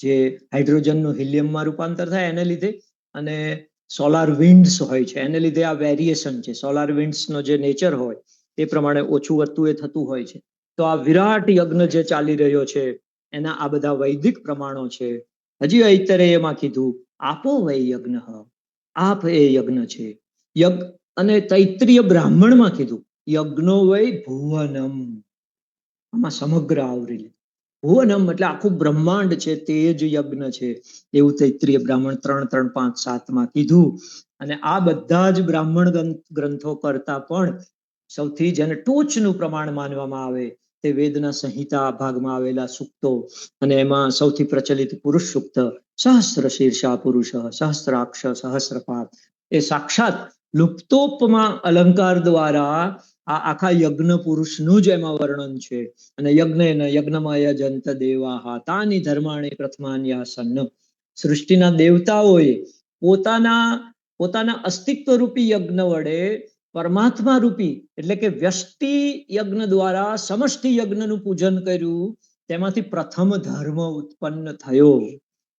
જે હાઇડ્રોજનનું હિલિયમમાં રૂપાંતર થાય એને લીધે અને સોલાર વિન્ડ્સ હોય છે એને લીધે આ વેરિએશન છે. સોલાર વિન્ડ્સનો જે નેચર હોય તે પ્રમાણે ઓછું વધતું એ થતું હોય છે. તો આ વિરાટ યજ્ઞ જે ચાલી રહ્યો છે એના આ બધા વૈદિક પ્રમાણો છે. હજી ઐતરેયમાં કીધું આપો વૈ યજ્ઞ, આપ એ યજ્ઞ છે. અને તૈત્રીય બ્રાહ્મણમાં કીધું યજ્ઞો વૈ ભુવનમ, આમાં સમગ્ર આવરી લે. ભુવનમ એટલે આખું બ્રહ્માંડ છે તે જ યજ્ઞ છે એવું તૈત્રીય બ્રાહ્મણ 3, 3, 5, 7 કીધું. અને આ બધા જ બ્રાહ્મણ ગ્રંથો કરતા પણ સૌથી જેને ટોચનું પ્રમાણ માનવામાં આવે તે વેદના સંહિતા ભાગમાં આવેલા સૂક્તો. અને એમાં સૌથી પ્રચલિત પુરુષ સૂક્ત, સહસ્ર શીર્ષા પુરુષ સહસ્રાક્ષ સહસ્રપાદ, એ સાક્ષાત લુપ્તોપમા અલંકાર દ્વારા આ આખા યજ્ઞ પુરુષનું જ એમાં વર્ણન છે. અને યજ્ઞમાં યજંત દેવાહ તાની ધર્માણી પ્રથમાન્યાસન, સૃષ્ટિના દેવતાઓએ પોતાના અસ્તિત્વ રૂપી યજ્ઞ વડે પરમાત્મા રૂપી એટલે કે વ્યષ્ટિ યજ્ઞ દ્વારા સમષ્ટિ યજ્ઞનું પૂજન કર્યું. તેમાંથી પ્રથમ ધર્મ ઉત્પન્ન થયો.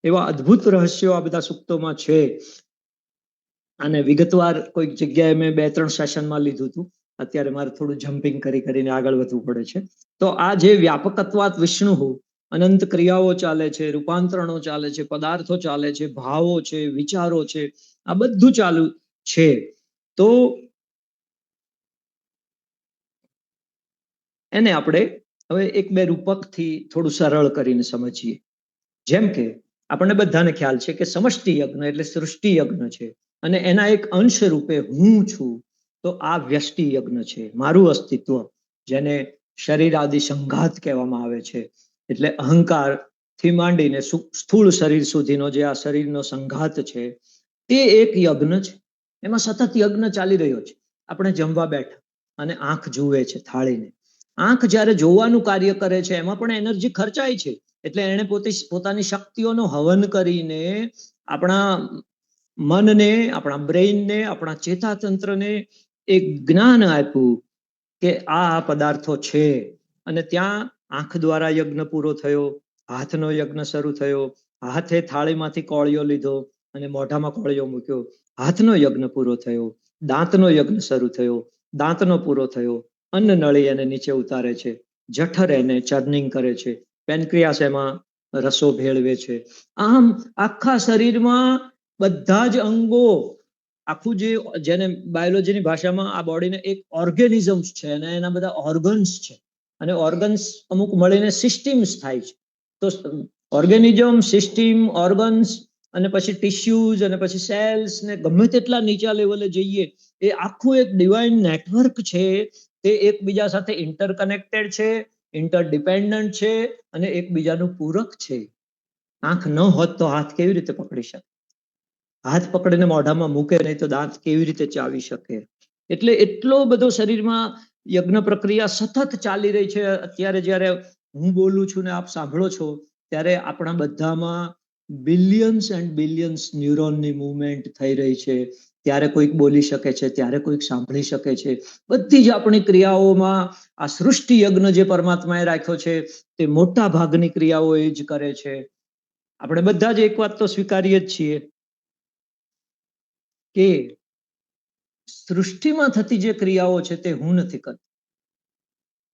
એવા અદ્ભુત રહસ્યો આ બધા સૂક્તોમાં છે. અને વિગતવાર કોઈક જગ્યાએ મેં 2-3 સેશનમાં લીધું હતું. અત્યારે મારે થોડું જમ્પિંગ કરીને આગળ વધવું પડે છે. તો આ જે વ્યાપકત્વાત વિષ્ણુ, અનંત ક્રિયાઓ ચાલે છે, રૂપાંતરણો ચાલે છે, પદાર્થો ચાલે છે, ભાવો છે, વિચારો છે, આ બધું ચાલુ છે. તો એને આપણે હવે એક બે રૂપકથી થોડું સરળ કરીને સમજીએ. જેમ કે આપણને બધાને ખ્યાલ છે કે સમષ્ટિ યજ્ઞ એટલે સૃષ્ટિ યજ્ઞ છે, અને એના એક અંશ રૂપે હું છું. તો આ વ્યષ્ટિ યજ્ઞ છે, મારું અસ્તિત્વ, જેને શરીર આદિ સંઘાત કહેવામાં આવે છે. એટલે અહંકાર થી માંડીને સ્થૂળ શરીર સુધીનો જે આ શરીરનો સંઘાત છે તે એક યજ્ઞ છે. એમાં સતત યજ્ઞ ચાલી રહ્યો છે. આપણે જમવા બેઠા અને આંખ જુએ છે થાળીને. આંખ જ્યારે જોવાનું કાર્ય કરે છે એમાં પણ એનર્જી ખર્ચાય છે. એટલે એને પોતાની શક્તિઓનો હવન કરીને આપણા મનને, આપણા બ્રેઇનને, આપણા ચેતાતંત્રને એક જ્ઞાન આપ્યું કે આ પદાર્થો છે. અને ત્યાં આંખ દ્વારા યજ્ઞ પૂરો થયો, હાથનો યજ્ઞ શરૂ થયો, હાથે થાળીમાંથી કોળિયો લીધો અને મોઢામાં કોળિયો મૂક્યો, હાથનો યજ્ઞ પૂરો થયો, દાંતનો યજ્ઞ શરૂ થયો, દાંતનો પૂરો થયો, અન્ન નળી એને નીચે ઉતારે છે, જઠર એને ચર્નિંગ કરે છે, પેનક્રિયાસ એમાં રસો ભેળવે છે. આમ આખા શરીરમાં બધા જ અંગો, આખું જેને બાયોલોજીની ભાષામાં આ બોડીને એક ઓર્ગેનિઝમ્સ છે અને એના બધા ઓર્ગન્સ છે, અને ઓર્ગન્સ અમુક મળીને સિસ્ટમ્સ થાય છે. તો ઓર્ગેનિઝમ, સિસ્ટમ, ઓર્ગન્સ અને પછી ટિશ્યુઝ અને પછી સેલ્સ ને ગમે તેટલા નીચા લેવલે જઈએ, એ આખું એક ડિવાઇન નેટવર્ક છે. તે એકબીજા સાથે ઇન્ટરકનેક્ટેડ છે, ઇન્ટરડિપેન્ડન્ટ છે અને એકબીજાનું પૂરક છે. આંખ ન હોત તો હાથ કેવી રીતે પકડી શકે? હાથ પકડીને મોઢામાં મૂકે નહીં તો દાંત કેવી રીતે ચાવી શકે? એટલે એટલો બધો શરીરમાં યજ્ઞ પ્રક્રિયા સતત ચાલી રહી છે. અત્યારે જ્યારે હું બોલું છું ને આપ સાંભળો છો ત્યારે આપણા બધામાં બિલિયન્સ એન્ડ બિલિયન્સ ન્યુરોનની મૂવમેન્ટ થઈ રહી છે. ત્યારે કોઈક બોલી શકે છે, ત્યારે કોઈક સાંભળી શકે છે. બધી જ આપણી ક્રિયાઓમાં આ સૃષ્ટિ યજ્ઞ જે પરમાત્માએ રાખ્યો છે તે મોટા ભાગની ક્રિયાઓ એ જ કરે છે. આપણે બધા જ એક વાત તો સ્વીકારીએ જ છીએ કે સૃષ્ટિમાં થતી જે ક્રિયાઓ છે તે હું નથી કરતો.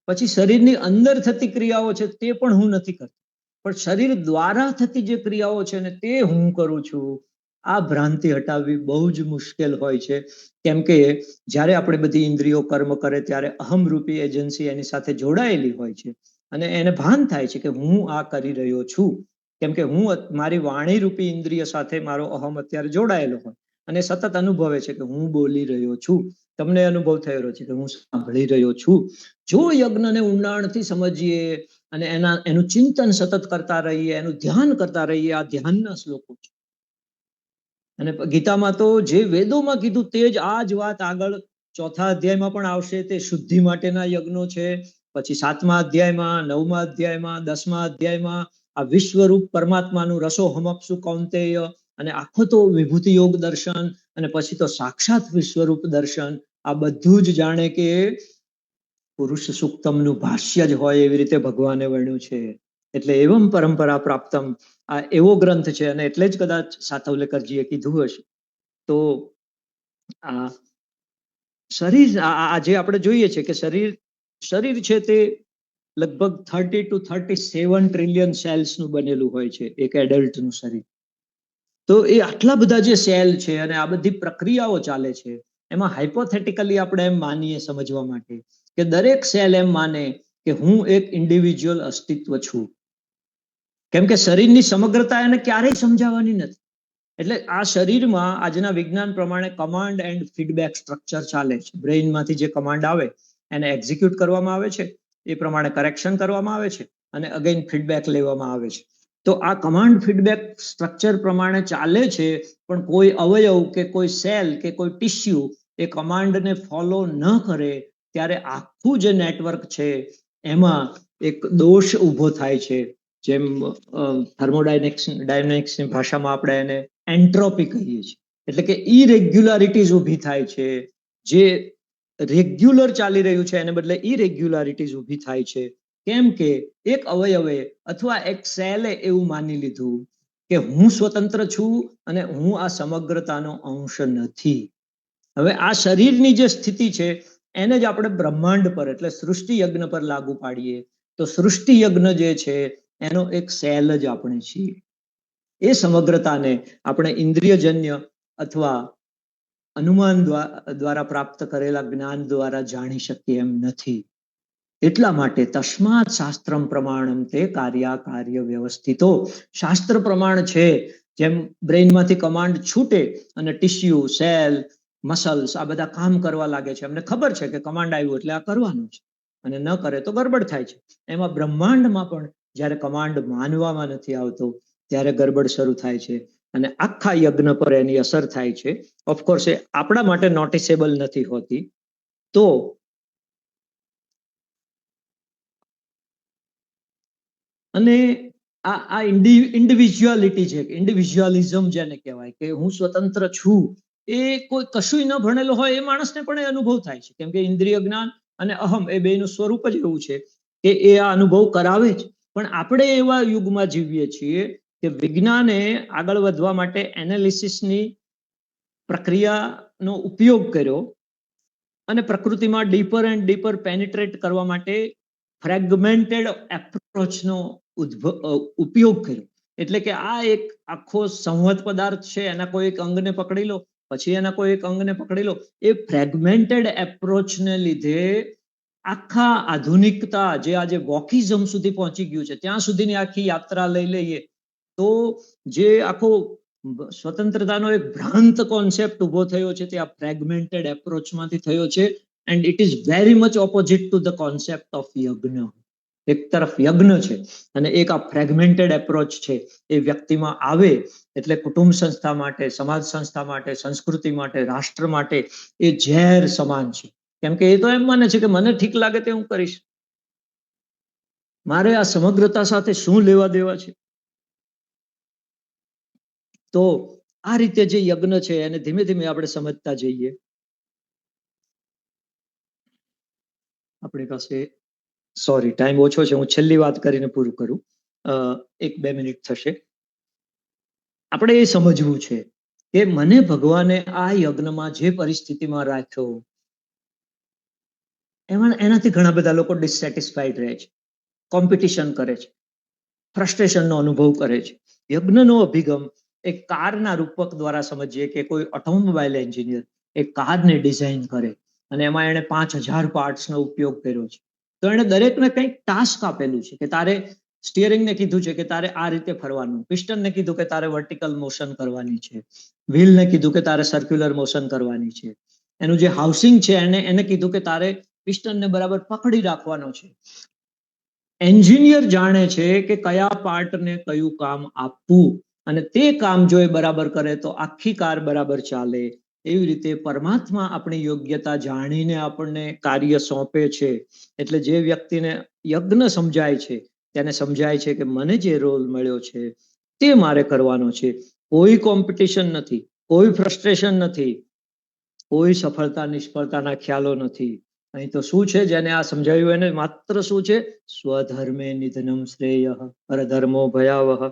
પછી શરીરની અંદર થતી ક્રિયાઓ છે તે પણ હું નથી કરતો, પણ શરીર દ્વારા થતી જે ક્રિયાઓ છે ને તે હું કરું છું. આ ભ્રાંતિ હટાવવી બહુ જ મુશ્કેલ હોય છે. કેમ કે જ્યારે આપણે બધી ઇન્દ્રિયો કર્મ કરે ત્યારે અહમરૂપી એજન્સી એની સાથે જોડાયેલી હોય છે અને એને ભાન થાય છે કે હું આ કરી રહ્યો છું. કેમ કે હું મારી વાણી રૂપી ઇન્દ્રિય સાથે મારો અહમ અત્યારે જોડાયેલો હોય અને સતત અનુભવે છે કે હું બોલી રહ્યો છું. તમને અનુભવ થયેલો છે કે હું સાંભળી રહ્યો છું. જો યજ્ઞને ઊંડાણથી સમજીએ અને એનું ચિંતન સતત કરતા રહીએ, એનું ધ્યાન કરતા રહીએ, આ ધ્યાનના શ્લોકો છે. અને ગીતામાં તો જે વેદોમાં કીધું તે જ આ જ વાત આગળ 4થા અધ્યાયમાં પણ આવશે. તે શુદ્ધિ માટેના યજ્ઞો છે. પછી 7મા અધ્યાયમાં, 9મા અધ્યાયમાં, 10મા અધ્યાયમાં આ વિશ્વરૂપ પરમાત્માનું રસો હમપસુ કૌંતેય, અને આખો તો વિભૂતિ યોગ દર્શન, અને પછી તો સાક્ષાત વિશ્વરૂપ દર્શન. આ બધું જ જાણે કે પુરુષ સૂક્તમનું ભાષ્ય જ હોય એવી રીતે ભગવાને વર્ણ્યું છે. એટલે એવમ પરંપરા પ્રાપ્તમ આ એવો ગ્રંથ છે, અને એટલે જ કદાચ સાતવલેકરજીએ કીધું હશે. તો આ શરીર, આ જે આપણે જોઈએ છે કે શરીર છે તે લગભગ 30 to 37 ટ્રિલિયન સેલ્સનું બનેલું હોય છે એક એડલ્ટનું શરીર. તો એ આટલા બધા જે સેલ છે અને આ બધી પ્રક્રિયાઓ ચાલે છે, એમાં હાઇપોથેટિકલી આપણે એમ માનીએ સમજવા માટે કે દરેક સેલ એમ માને કે હું એક ઇન્ડિવિજ્યુઅલ અસ્તિત્વ છું. કેમ કે શરીરની સમગ્રતા એને ક્યારેય સમજાવવાની નથી. એટલે આ શરીરમાં આજના વિજ્ઞાન પ્રમાણે કમાન્ડ એન્ડ ફીડબેક સ્ટ્રક્ચર ચાલે છે. બ્રેઇનમાંથી જે કમાન્ડ આવે એને એક્ઝિક્યુટ કરવામાં આવે છે, એ પ્રમાણે કરેક્શન કરવામાં આવે છે અને અગેન ફીડબેક લેવામાં આવે છે. તો આ કમાન્ડ ફીડબેક સ્ટ્રક્ચર પ્રમાણે ચાલે છે, પણ કોઈ અવયવ કે કોઈ સેલ કે કોઈ ટિશ્યુ એ કમાન્ડને ફોલો ન કરે ત્યારે આખું જે નેટવર્ક છે એમાં એક દોષ ઊભો થાય છે. જેમ થર્મોડાયનેમિક્સની ભાષામાં આપણે એને એન્ટ્રોપી કહીએ છીએ. એટલે કે ઇરેગ્યુલારિટીઝ ઊભી થાય છે. જે રેગ્યુલર ચાલી રહ્યું છે એને બદલે ઇરેગ્યુલારિટીઝ ઊભી થાય છે. કેમ કે એક અવયવે અથવા એક સેલે એવું માની લીધું કે હું સ્વતંત્ર છું અને હું આ સમગ્રતાનો અંશ નથી. હવે આ શરીરની જે સ્થિતિ છે એને જ આપણે બ્રહ્માંડ પર એટલે સૃષ્ટિ યજ્ઞ પર લાગુ પાડીએ તો સૃષ્ટિ યજ્ઞ જે છે એનો એક સેલ જ આપણે છીએ. એ સમગ્રતાને આપણે ઇન્દ્રિયજન્ય અથવા અનુમાન દ્વારા પ્રાપ્ત કરેલા જ્ઞાન દ્વારા જાણી શકીએ એમ નથી. એટલા માટે તસ્માત શાસ્ત્રમ પ્રમાણમ તે કાર્ય વ્યવસ્થિતો. શાસ્ત્ર પ્રમાણ છે, જેમ બ્રેઇનમાંથી કમાન્ડ છૂટે અને ટિશ્યુ, સેલ, મસલ્સ આ બધા કામ કરવા લાગે છે. અમને ખબર છે કે કમાન્ડ આવ્યો એટલે આ કરવાનું છે, અને ન કરે તો ગડબડ થાય છે. એમાં બ્રહ્માંડમાં પણ જ્યારે કમાન્ડ માનવામાં નથી આવતો ત્યારે ગડબડ શરૂ થાય છે, અને આખા યજ્ઞ પર એની અસર થાય છે. ઓફકોર્સ એ આપણા માટે નોટિસેબલ નથી હોતી. તો અને આ ઇન્ડિવિજ્યુઆલિટી છે, ઇન્ડિવિજ્યુઅલિઝમ જેને કહેવાય, કે હું સ્વતંત્ર છું, એ કોઈ કશું ન ભણેલો હોય એ માણસને પણ એ અનુભવ થાય છે. કેમ કે ઇન્દ્રિય જ્ઞાન અને અહમ એ બેનું સ્વરૂપ જ એવું છે કે એ આ અનુભવ કરાવે જ. પણ આપણે એવા યુગમાં જીવીએ છીએ કે વિજ્ઞાને આગળ વધવા માટે એનાલિસિસની પ્રક્રિયાનો ઉપયોગ કર્યો અને પ્રકૃતિમાં ડીપર એન્ડ ડીપર પેનિટ્રેટ કરવા માટે ફ્રેગમેન્ટેડ એપ્રોચનો ઉપયોગ કર્યો. એટલે કે આ એક આખો સંવત પદાર્થ છે, એના કોઈ એક અંગને પકડી લો, પછી એના કોઈ એક અંગને પકડી લો. એ ફ્રેગમેન્ટેડ એપ્રોચને લીધે આખા આધુનિકતા જે આજે વોકિઝમ સુધી પહોંચી ગયું છે, ત્યાં સુધીની આખી યાત્રા લઈ લઈએ તો જે આખો સ્વતંત્રતાનો એક ભ્રાંત કોન્સેપ્ટ ઉભો થયો છે તે આ ફ્રેગમેન્ટેડ એપ્રોચમાંથી થયો છે. And it is very much opposite to the concept of યજ્ઞ. એક તરફ યજ્ઞ છે અને એક આ ફ્રેગમેન્ટેડ એપ્રોચ છે. એ વ્યક્તિમાં આવે એટલે કુટુંબ સંસ્થા માટે, સમાજ સંસ્થા માટે, સંસ્કૃતિ માટે, રાષ્ટ્ર માટે એ ઝેર સમાન છે. કેમ કે એ તો એમ માને છે કે મને ઠીક લાગે તે હું કરીશ, મારે આ સમગ્રતા સાથે શું લેવા દેવા છે. તો આ રીતે જે યજ્ઞ છે એને ધીમે ધીમે આપણે સમજતા જઈએ. આપણી પાસે સોરી ટાઈમ ઓછો છે, હું છેલ્લી વાત કરીને પૂરું કરું, 1-2 મિનિટ થશે. આપણે એ સમજવું છે કે મને ભગવાને આ યજ્ઞમાં જે પરિસ્થિતિમાં રાખ્યો એનાથી ઘણા બધા લોકો ડિસેટિસ્ફાઈડ રહે છે, કોમ્પિટિશન કરે છે, ફ્રસ્ટ્રેશનનો અનુભવ કરે છે. યજ્ઞનો અભિગમ એક કારના રૂપક દ્વારા સમજીએ કે કોઈ ઓટોમોબાઈલ એન્જિનિયર એક કારને ડિઝાઇન કરે અને એમાં એને 5000 પાર્ટ્સનો ઉપયોગ કર્યો છે. તો એને દરેકને કંઈક ટાસ્ક આપેલું છે કે તારે સ્ટિયરિંગને કીધું છે કે તારે આ રીતે ફરવાનું, પિસ્ટનને કીધું કે તારે વર્ટિકલ મોશન કરવાની છે, વ્હીલને કીધું કે તારે સર્ક્યુલર મોશન કરવાની છે, એનું જે હાઉસિંગ છે એને કીધું કે તારે પિસ્ટનને બરાબર પકડી રાખવાનો છે. એન્જિનિયર જાણે છે કે કયા પાર્ટને કયું કામ આપવું, અને તે કામ જો એ બરાબર કરે તો આખી કાર બરાબર ચાલે. એવી રીતે પરમાત્મા આપણી યોગ્યતા જાણીને આપણને કાર્ય સોંપે છે. એટલે જે વ્યક્તિને યજ્ઞ સમજાય છે તેને સમજાય છે કે મને જે રોલ મળ્યો છે તે મારે કરવાનો છે. કોઈ કોમ્પિટિશન નથી, કોઈ ફ્રસ્ટ્રેશન નથી, કોઈ સફળતા નિષ્ફળતાના ખ્યાલો નથી. અહીં તો શું છે, જેને આ સમજાવ્યું એને માત્ર શું છે, સ્વધર્મે નિધનમ શ્રેય પરધર્મો ભયાવહ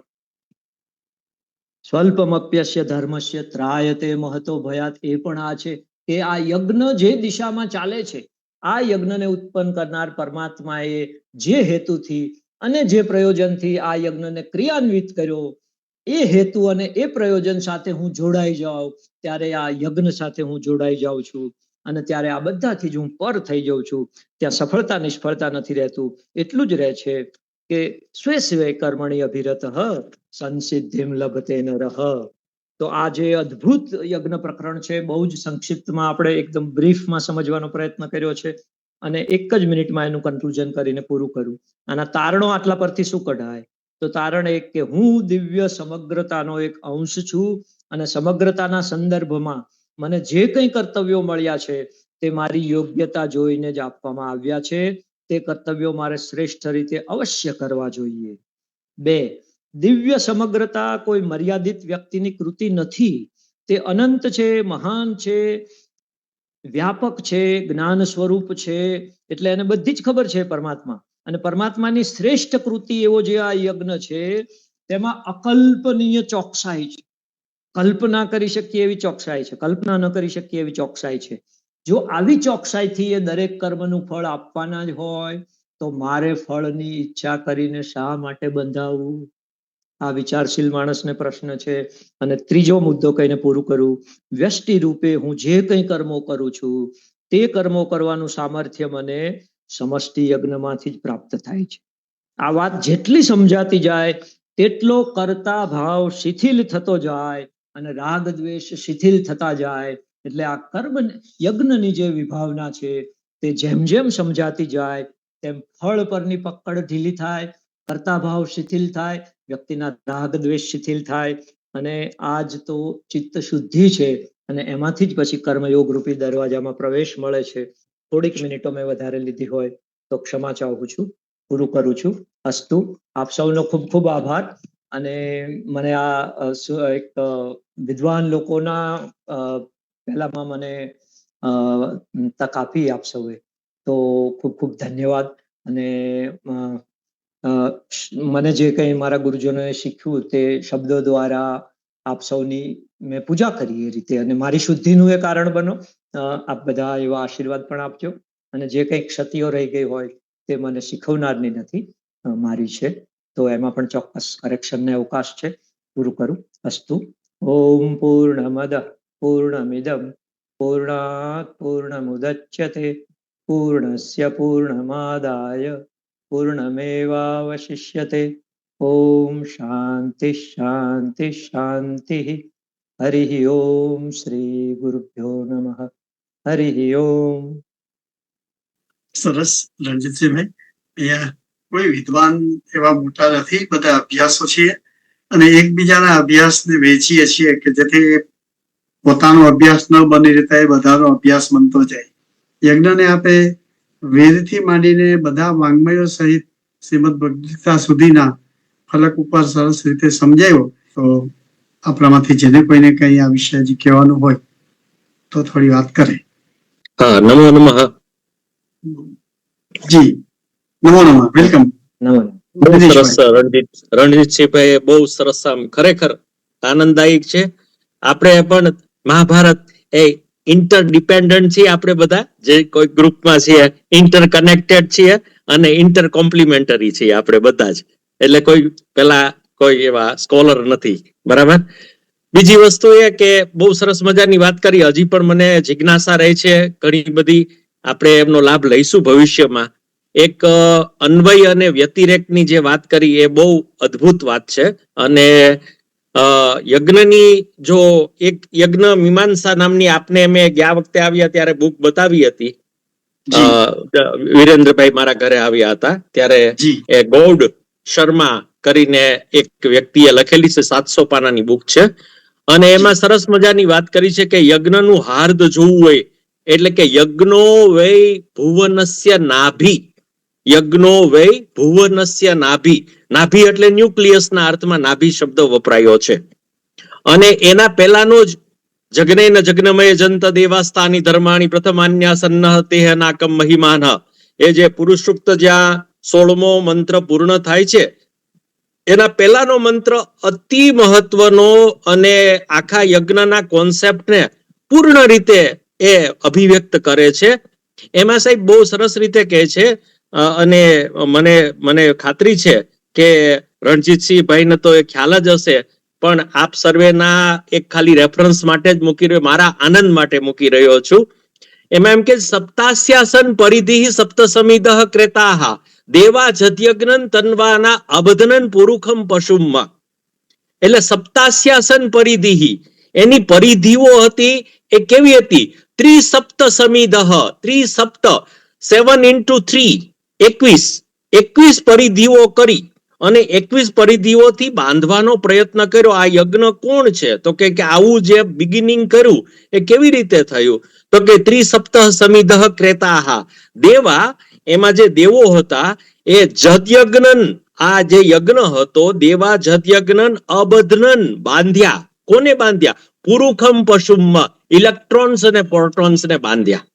સ્વલ્પમપ્યસ્ય ધર્મસ્ય ત્રાયતે મહતો ભયાત. એ પણ આ છે કે આ યજ્ઞ જે દિશામાં ચાલે છે, આ યજ્ઞને ઉત્પન્ન કરનાર પરમાત્માએ જે હેતુથી અને જે પ્રયોજનથી આ યજ્ઞને ક્રિયાન્વિત કર્યો, એ હેતુ અને એ પ્રયોજન સાથે હું જોડાઈ જાઉં ત્યારે આ યજ્ઞ સાથે હું જોડાઈ જાઉં છું, અને ત્યારે આ બધાથી જ હું પર થઈ જાઉં છું. ત્યાં સફળતા નિષ્ફળતા નથી રહેતું. એટલું જ રહે છે કે સ્વે સ્વે કર્મણી અભિરત સંસિદ્ધિમ લભતે નરઃ. તો આ જે અદ્ભુત યજ્ઞ પ્રકરણ છે, બહુ જ સંક્ષિપ્તમાં આપણે એકદમ બ્રીફમાં સમજવાનો પ્રયત્ન કર્યો છે, અને એક જ મિનિટમાં એનું કન્ક્લુઝન કરીને પૂરું કરું. આના તારણો આટલા પરથી શું કઢાય? તો તારણ એક કે હું દિવ્ય સમગ્રતાનો એક અંશ છું, અને સમગ્રતાના સંદર્ભમાં મને જે કંઈ કર્તવ્યો મળ્યા છે તે મારી યોગ્યતા જોઈને જ આપવામાં આવ્યા છે. તે કર્તવ્યો મારે શ્રેષ્ઠ રીતે અવશ્ય કરવા જોઈએ. 2, દિવ્ય સમગ્રતા કોઈ મર્યાદિત વ્યક્તિની કૃતિ નથી. તે અનંત છે, મહાન છે, વ્યાપક છે, જ્ઞાન સ્વરૂપ છે. એટલે એને બધી જ ખબર છે પરમાત્મા, અને પરમાત્માની શ્રેષ્ઠ કૃતિ એવો જે આ યજ્ઞ છે તેમાં અકલ્પનીય ચોકસાઈ છે. કલ્પના કરી શકીએ એવી ચોકસાઈ છે, કલ્પના ન કરી શકીએ એવી ચોકસાઈ છે. જો આવી ચોકસાઈથી એ દરેક કર્મનું ફળ આપવાના જ હોય તો મારે ફળની ઈચ્છા કરીને શા માટે બંધાવવું? આ વિચારશીલ માણસને પ્રશ્ન છે. અને ત્રીજો મુદ્દો કહીને પૂરું કરું. વ્યષ્ટિ રૂપે હું જે કંઈ કર્મો કરું છું તે કર્મો કરવાનું સામર્થ્ય મને સમષ્ટિ યજ્ઞમાંથી જ પ્રાપ્ત થાય છે. આ વાત જેટલી સમજાતી જાય તેટલો કર્તા ભાવ શિથિલ થતો જાય અને રાગ દ્વેષ શિથિલ થતા જાય. એટલે આ કર્મ યજ્ઞની જે વિભાવના છે તે જેમ જેમ સમજાતી જાય તેમ ફળ પરની પકડ ઢીલી થાય, કર્તા ભાવ શિથિલ થાય, વ્યક્તિના રાગ દ્વેષ શિથિલ થાય અને આજ તો ચિત્ત શુદ્ધિ છે અને એમાંથી જ પછી કર્મયોગ રૂપી દરવાજામાં પ્રવેશ મળે છે. થોડીક મિનિટો મેં વધારે લીધી હોય તો ક્ષમા ચાહું છું, પૂરું કરું છું. અસ્તુ. આપ સૌનો ખૂબ ખૂબ આભાર. અને મને આ એક વિદ્વાન લોકોના પહેલામાં મને તક આપી આપ સૌએ, તો ખૂબ ખૂબ ધન્યવાદ. અને મને જે કંઈ મારા ગુરુજનોએ શીખ્યું તે શબ્દો દ્વારા આપ સૌની મેં પૂજા કરી એ રીતે, અને મારી શુદ્ધિનું એ કારણ બનો. આપ બધા એવા આશીર્વાદ પણ આપજો. અને જે કંઈ ક્ષતિઓ રહી ગઈ હોય તે મને શીખવનારની નથી, મારી છે, તો એમાં પણ ચોક્કસ કરેક્શનને અવકાશ છે. પૂરું કરું. અસ્તુ. ઓમ પૂર્ણમદ પૂર્ણમિદમ પૂર્ણાત પૂર્ણમુદચ્યતે પૂર્ણસ્ય પૂર્ણમાદાય પૂર્ણમેવાવશિષ્યતે. ઓમ શાંતિ શાંતિ શાંતિ. હરિ ઓમ. શ્રી ગુરુભ્યો નમઃ. હરિ ઓમ. સરસ રણજીતસિંહભાઈ. અહીંયા કોઈ વિદ્વાન એવા મોટા નથી, બધા અભ્યાસો છીએ અને એકબીજાના અભ્યાસને વેચીએ છીએ કે જેથી પોતાનો અભ્યાસ ન બની રહેતા એ બધાનો અભ્યાસ બનતો જાય. યજ્ઞને આપે વેદથી માંડીને બધા વાંગ્મયો સહિત શ્રીમદ ભગવદ ગીતા સુધીના ફલક ઉપર સરસ રીતે સમજાયો. તો આપણામાંથી જેને કોઈને કંઈ આ વિશે હજી કહેવાનું હોય તો થોડી વાત કરે. હા, નમો નમઃ. જી નમો નમઃ. વેલકમ. બહુ સરસ રણજીતસિંહભાઈ, બહુ સરસ. આમ ખરેખર આનંદદાયક છે. આપણે પણ મહાભારત એ ઇન્ટરડિપેન્ડન્ટ છીએ. આપણે બધા જે કોઈ ગ્રુપમાં છીએ ઇન્ટરકનેક્ટેડ છીએ અને ઇન્ટર કોમ્પ્લિમેન્ટરી છીએ આપણે બધા જ. એટલે કોઈ પેલા કોઈ એવા સ્કોલર નથી, બરાબર. બીજી વસ્તુ એ કે બહુ સરસ મજાની વાત કરી. હજી પણ મને જિજ્ઞાસા રહે છે ઘણી બધી. આપણે એમનો લાભ લઈશું ભવિષ્યમાં. એક અન્વય અને વ્યતિરેકની જે વાત કરી એ બહુ અદ્ભુત વાત છે. અને યજ્ઞની જો એક યજ્ઞ મીમાંસા નામની આપને મેં ગયા વખતે આવ્યા ત્યારે બુક બતાવી હતી. વિરેન્દ્રભાઈ મારા ઘરે આવ્યા હતા ત્યારે એ ગૌડ શર્મા કરીને એક વ્યક્તિએ લખેલી છે, 700 પાનાની બુક છે. અને એમાં સરસ મજાની વાત કરી છે કે યજ્ઞનું હાર્દ જોવું હોય એટલે કે યજ્ઞો વૈ ભુવનસ્ય નાભી. યજ્ઞો વૈ ભુવનસ્ય નાભી. નાભી એટલે ન્યુક્લિયસના અર્થમાં નાભી શબ્દ વપરાયો છે. અને એના પહેલાનો જ જગ્નેન જગ્નમય જંત દેવાસ્તાની ધર્માણી પ્રથમાન્યા સન્નહ તેહ નાકમ મહિમાન. એ જે પુરુષ સૂક્ત જ્યાં 16મો મંત્ર પૂર્ણ થાય છે એના પહેલાનો મંત્ર અતિ મહત્વનો અને આખા યજ્ઞના કોન્સેપ્ટને પૂર્ણ રીતે એ અભિવ્યક્ત કરે છે. એમાં સાહેબ બહુ સરસ રીતે કહે છે. અને મને ખાતરી છે કે રણજીતસિંહભાઈને તો એ ખ્યાલ જ હશે, પણ આપ સર્વેના એક ખાલી રેફરન્સ માટે જ મૂકી રહ્યો, મારા આનંદ માટે મૂકી રહ્યો છું. એમાં એમ કે સપ્તાસ્યાસન પરિધિ સપ્તસમિદઃ ક્રેતાહ દેવા જદ્યગ્નન તન્વાના અબધનન પુરુખમ પશુમ. એટલે સપ્તાસ્યાસન પરિધિ, એની પરિધિઓ હતી એ કેવી હતી? ત્રિસપ્ત સમિદઃ, ત્રિસપ્ત 7 into 3 21 પરિધિઓ કરી અને 21 પરિધિઓથી બાંધવાનો પ્રયત્ન કર્યો. આ યજ્ઞ કોણ છે? તો કે આવું જે બિગિનિંગ કર્યું એ કેવી રીતે થયું? તો કે ત્રિસપ્ત સમિદઃ ક્રેતાહ દેવા, એમાં જે દેવો હતા એ જદ્યગ્નન, આ જે યજ્ઞ હતો દેવા જદ્યગ્નન અબધનન બાંધ્યા. કોને બાંધ્યા? પુરુખમ પશુમ, ઇલેક્ટ્રોન્સ અને પ્રોટોન્સ ને બાંધ્યા.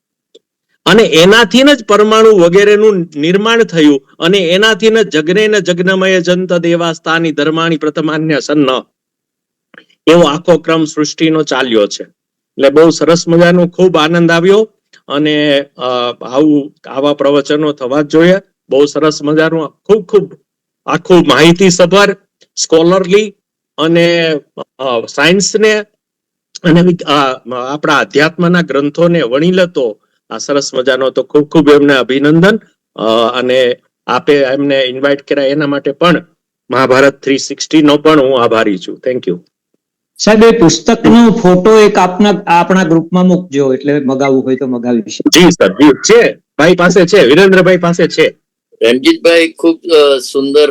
અને એનાથી જ પરમાણુ વગેરેનું નિર્માણ થયું અને એનાથી જ જગ્નેન જગ્નમય જંત દેવાસ્તાની ધર્માણી પ્રથમાન્ય સન્ન, એવો આખો ક્રમ સૃષ્ટિનો ચાલ્યો છે. એટલે બહુ સરસ મજાનું, ખૂબ આનંદ આવ્યો. અને આવા પ્રવચનો થવા જ જોઈએ. બહુ સરસ મજાનું, ખૂબ ખૂબ આખું માહિતી સભર, સ્કોલરલી અને સાયન્સને અને આપણા અધ્યાત્મના ગ્રંથોને વણી લેતો આ સરસ મજાનો. તો ખૂબ ખૂબ એમને અભિનંદન અને આપે એમને ઇન્વાઇટ કર્યા એના માટે પણ મહાભારત 360 નો પણ હું આભારી છું. Thank you. સાહેબ, એ પુસ્તકનો ફોટો એક આપણા ગ્રુપમાં મૂકજો, એટલે મગાવવું હોય તો મગાવી શકો. જી સર, જી છે, ભાઈ પાસે છે, વિરેન્દ્રભાઈ પાસે છે. રણજીતભાઈ, ખૂબ સુંદર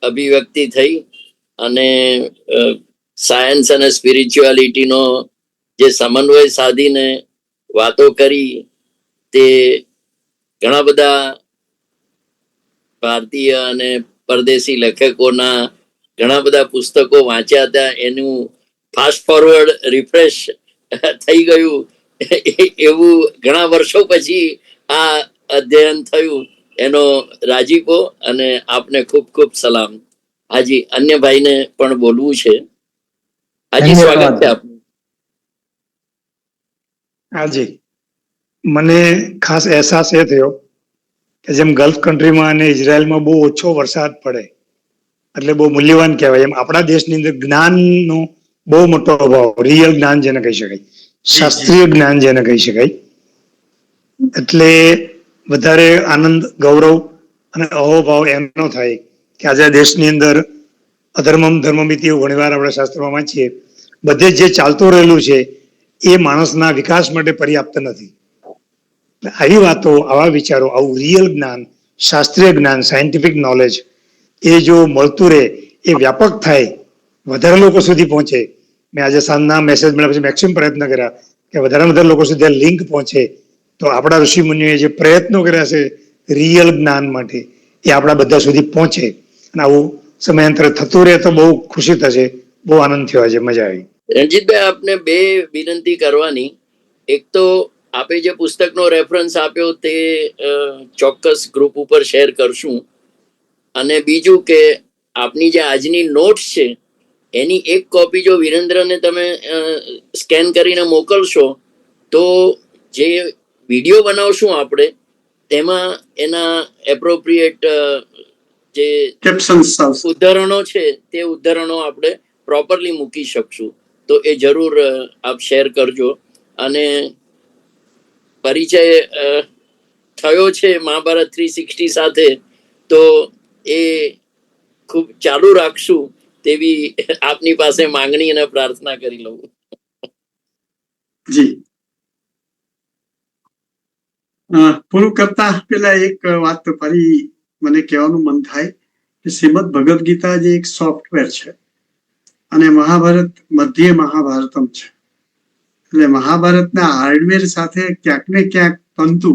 અભિવ્યક્તિ થઈ અને સાયન્સ અને સ્પિરિચ્યુઆલિટીનો જે સમન્વય સાધીને વાતો કરી તે ઘણા બધા ભારતીય અને પરદેશી લેખકોના ઘણા બધા પુસ્તકો વાંચ્યા હતા. એનું ફાસ્ટ ફોરવર્ડ રિફ્રેશ થઈ ગયું એવું ઘણા વર્ષો પછી આ અધ્યયન થયું. એનો રાજીપો અને આપને ખૂબ ખૂબ સલામ. હાજી, અન્ય ભાઈને પણ બોલવું છે. હાજી, સ્વાગત છે આપનું. હાજી, મને ખાસ અહેસાસ એ થયો કે જેમ ગલ્ફ કન્ટ્રીમાં અને ઇઝરાયલમાં બહુ ઓછો વરસાદ પડે એટલે બહુ મૂલ્યવાન કહેવાય, એમ આપણા દેશની અંદર જ્ઞાનનો બહુ મોટો અભાવ, રિયલ જ્ઞાન જેને કહી શકાય, શાસ્ત્રીય જ્ઞાન જેને કહી શકાય, એટલે વધારે આનંદ, ગૌરવ અને અહોભાવ એમનો થાય કે આજે દેશની અંદર અધર્મમ ધર્મમિતિ એવું ઘણીવાર આપણે શાસ્ત્રોમાં વાંચીએ, બધે જે ચાલતું રહેલું છે એ માણસના વિકાસ માટે પર્યાપ્ત નથી. આવી વાતો, આવા વિચારો, આવું રિયલ જ્ઞાન, શાસ્ત્રીય જ્ઞાન, સાયન્ટિફિક નોલેજ એ જો મળતું રહે, એ વ્યાપક થાય, વધારે લોકો સુધી પહોંચે. મેં આજે સાંજના મેસેજ મળ્યા પછી મેક્સિમમ પ્રયત્ન કર્યા કે વધારે લોકો સુધી આ લિંક પહોંચે. તો આપણા ઋષિ મુનિઓએ જે પ્રયત્નો કર્યા છે રિયલ જ્ઞાન માટે, એ આપણા બધા સુધી પહોંચે અને આવું સમયાંતરે થતું રહે તો બહુ ખુશી થશે. બહુ આનંદ થયો, આજે મજા આવી. રણજીતભાઈ, આપને બે વિનંતી કરવાની. એક તો આપે જે પુસ્તકનો રેફરન્સ આપ્યો તે ચોક્કસ ગ્રુપ ઉપર શેર કરશું, અને બીજું કે આપની જે આજની નોટ્સ છે એની એક કોપી જો વિરેન્દ્રને તમે સ્કેન કરીને મોકલશો તો જે વિડીયો બનાવશું આપણે તેમાં એના એપ્રોપ્રિએટ જે ઉદાહરણો છે તે ઉદાહરણો આપણે પ્રોપરલી મૂકી શકશું. તો એ જરૂર આપ શેર કરજો. અને પરિચય થયો છે મહાભારત 360 સાથે, તો એ ખૂબ ચાલુ રાખશું તેવી આપની પાસે માંગણી અને પ્રાર્થના કરી લઉં. જી, પૂરું કરતા પેલા એક વાત તો ફરી મને કહેવાનું મન થાય કે શ્રીમદ ભગવદ ગીતા જે એક સોફ્ટવેર છે અને મહાભારત મધ્ય મહાભારતમ છે, એટલે મહાભારતના હાર્ડવેર સાથે ક્યાંક ને ક્યાંક તંતુ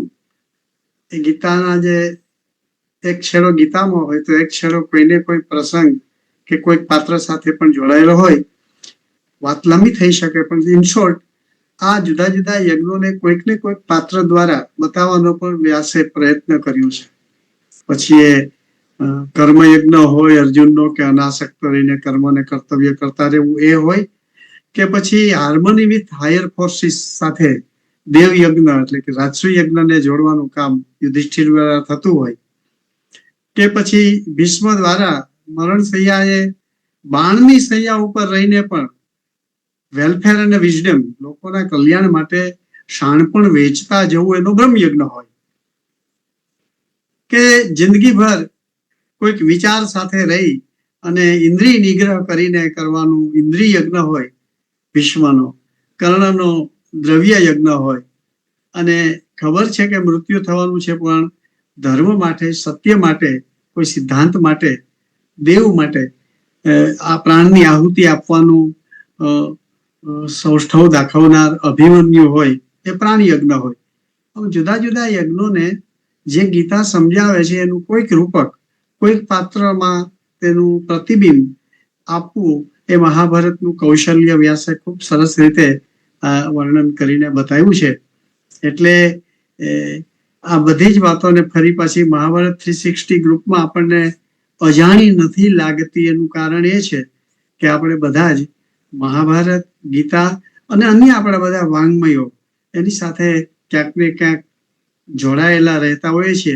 એ ગીતાના જે એક છેડો ગીતામાં હોય તો એક છેડો કોઈને કોઈ પ્રસંગ કે કોઈક પાત્ર સાથે પણ જોડાયેલો હોય. વાત લાંબી થઈ શકે, પણ ઇન શોર્ટ આ જુદા જુદા યજ્ઞોને કોઈક ને કોઈક પાત્ર દ્વારા બતાવવાનો પણ વ્યાસે પ્રયત્ન કર્યો છે. પછી એ કર્મયજ્ઞ હોય અર્જુનનો કે અનાસક્ત રહીને કર્મને કર્તવ્ય કરતા રહેવું એ હોય, કે પછી હાર્મની વિથ હાયર ફોર્સિસ સાથે દેવ યજ્ઞ એટલે કે રાજસુ યજ્ઞને જોડવાનું કામ યુધિષ્ઠિર દ્વારા થતું હોય, કે પછી ભીષ્મ દ્વારા મરણ સૈયાએ બાણની સૈયા ઉપર રહીને પણ વેલફેર અને વિઝડમ, લોકોના કલ્યાણ માટે શાણપણ વેચતા જવું એનો બ્રહ્મ યજ્ઞ હોય, કે જિંદગીભર કોઈક વિચાર સાથે રહી અને ઇન્દ્રિય નિગ્રહ કરીને કરવાનું ઇન્દ્રિય યજ્ઞ હોય વિશ્વનો, કર્ણનો દ્રવ્ય યજ્ઞ હોય, અને ખબર છે કે મૃત્યુ થવાનું છે પણ ધર્મ માટે, સત્ય માટે, કોઈ સિદ્ધાંત માટે, દેવ માટે આ પ્રાણની આહુતિ આપવાનું સૌષ્ઠવ દાખવનાર અભિમન્યુ હોય, એ પ્રાણ યજ્ઞ હોય. જુદા જુદા યજ્ઞોને જે ગીતા સમજાવે છે એનું કોઈક રૂપક, કોઈક પાત્રમાં તેનું પ્રતિબિંબ આપવું, એ મહાભારતનું કૌશલ્ય વ્યાસે ખૂબ સરસ રીતે વર્ણન કરીને બતાવ્યું છે. એટલે આ બધી જ વાતોને ફરી પાછી મહાભારત 360 ગ્રુપમાં આપણને અજાણી નથી લાગતી. એનું કારણ એ છે કે આપણે બધા જ મહાભારત, ગીતા અને અન્ય આપણા બધા વાંગ્મયો એની સાથે ક્યાંક ને ક્યાંક જોડાયેલા રહેતા હોય છે.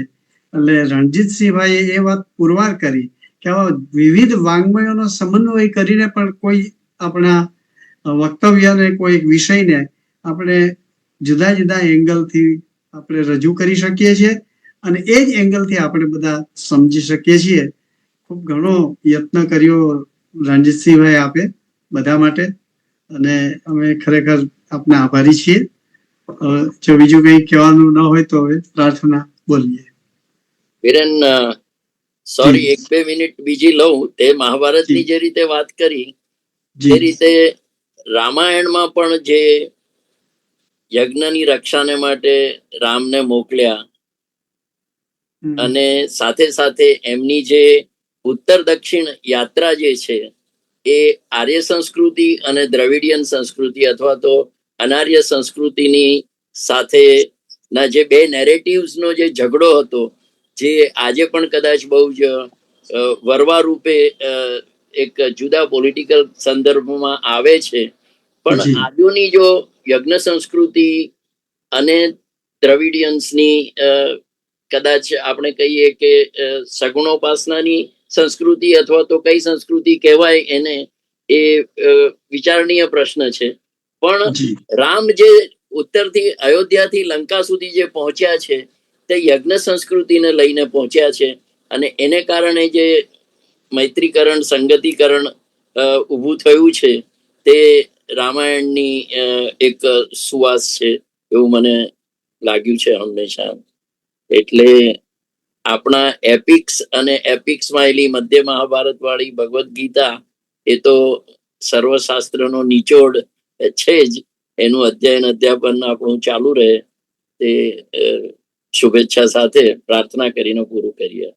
એટલે રણજીતસિંહભાઈએ એ વાત પુરવાર કરી કે આવા વિવિધ વાંગ્મયોનો સમન્વય કરીને પણ કોઈ આપણા વક્તવ્યને, કોઈ વિષયને આપણે જુદા જુદા એંગલથી આપણે રજૂ કરી શકીએ છીએ. અને એ જ એંગલથી આપણે બધા સમજી શકીએ છીએ. ખૂબ ઘણો યત્ન કર્યો રણજીતસિંહભાઈ આપે બધા માટે, અને અમે ખરેખર આપને આભારી છીએ. જો બીજું કંઈ કહેવાનું ન હોય તો હવે પ્રાર્થના બોલીએ. વિરેન, સોરી, 1-2 મિનિટ બીજી લઉં. તે મહાભારતની જે રીતે વાત કરી તે રીતે રામાયણમાં પણ જે યજ્ઞની રક્ષાને માટે રામને મોકલ્યા અને સાથે સાથે એમની જે ઉત્તર દક્ષિણ યાત્રા જે છે એ આર્ય સંસ્કૃતિ અને દ્રવિડિયન સંસ્કૃતિ અથવા તો અનાર્ય સંસ્કૃતિની સાથે ના જે બે નેરેટિવ્સ નો જે ઝઘડો હતો, જે આજે પણ કદાચ બહુ જ વરવા રૂપે એક જુદા પોલિટિકલ સંદર્ભમાં આવે છે, પણ આજુની જો યજ્ઞ સંસ્કૃતિ અને દ્રવિડિયન્સની કદાચ આપણે કહીએ કે સગુણોપાસનાની સંસ્કૃતિ અથવા તો કઈ સંસ્કૃતિ કહેવાય એને, એ વિચારણીય પ્રશ્ન છે. પણ રામ જે ઉત્તરથી અયોધ્યાથી લંકા સુધી જે પહોંચ્યા છે તે યજ્ઞ સંસ્કૃતિને લઈને પહોંચ્યા છે, અને એને કારણે જે મૈત્રીકરણ, સંગતીકરણ ઊભું થયું છે તે રામાયણની એક સુવાસ છે એવું મને લાગ્યું છે હંમેશા. એટલે આપણા એપિક્સ અને એપિક્સમાં એલી મધ્ય મહાભારત વાળી ભગવદ્ ગીતા એ તો સર્વશાસ્ત્રનો નિચોડ છે જ. એનું અધ્યયન અધ્યાપન આપણું ચાલુ રહે તે શુભેચ્છા સાથે પ્રાર્થના કરીને પૂરું કરીએ.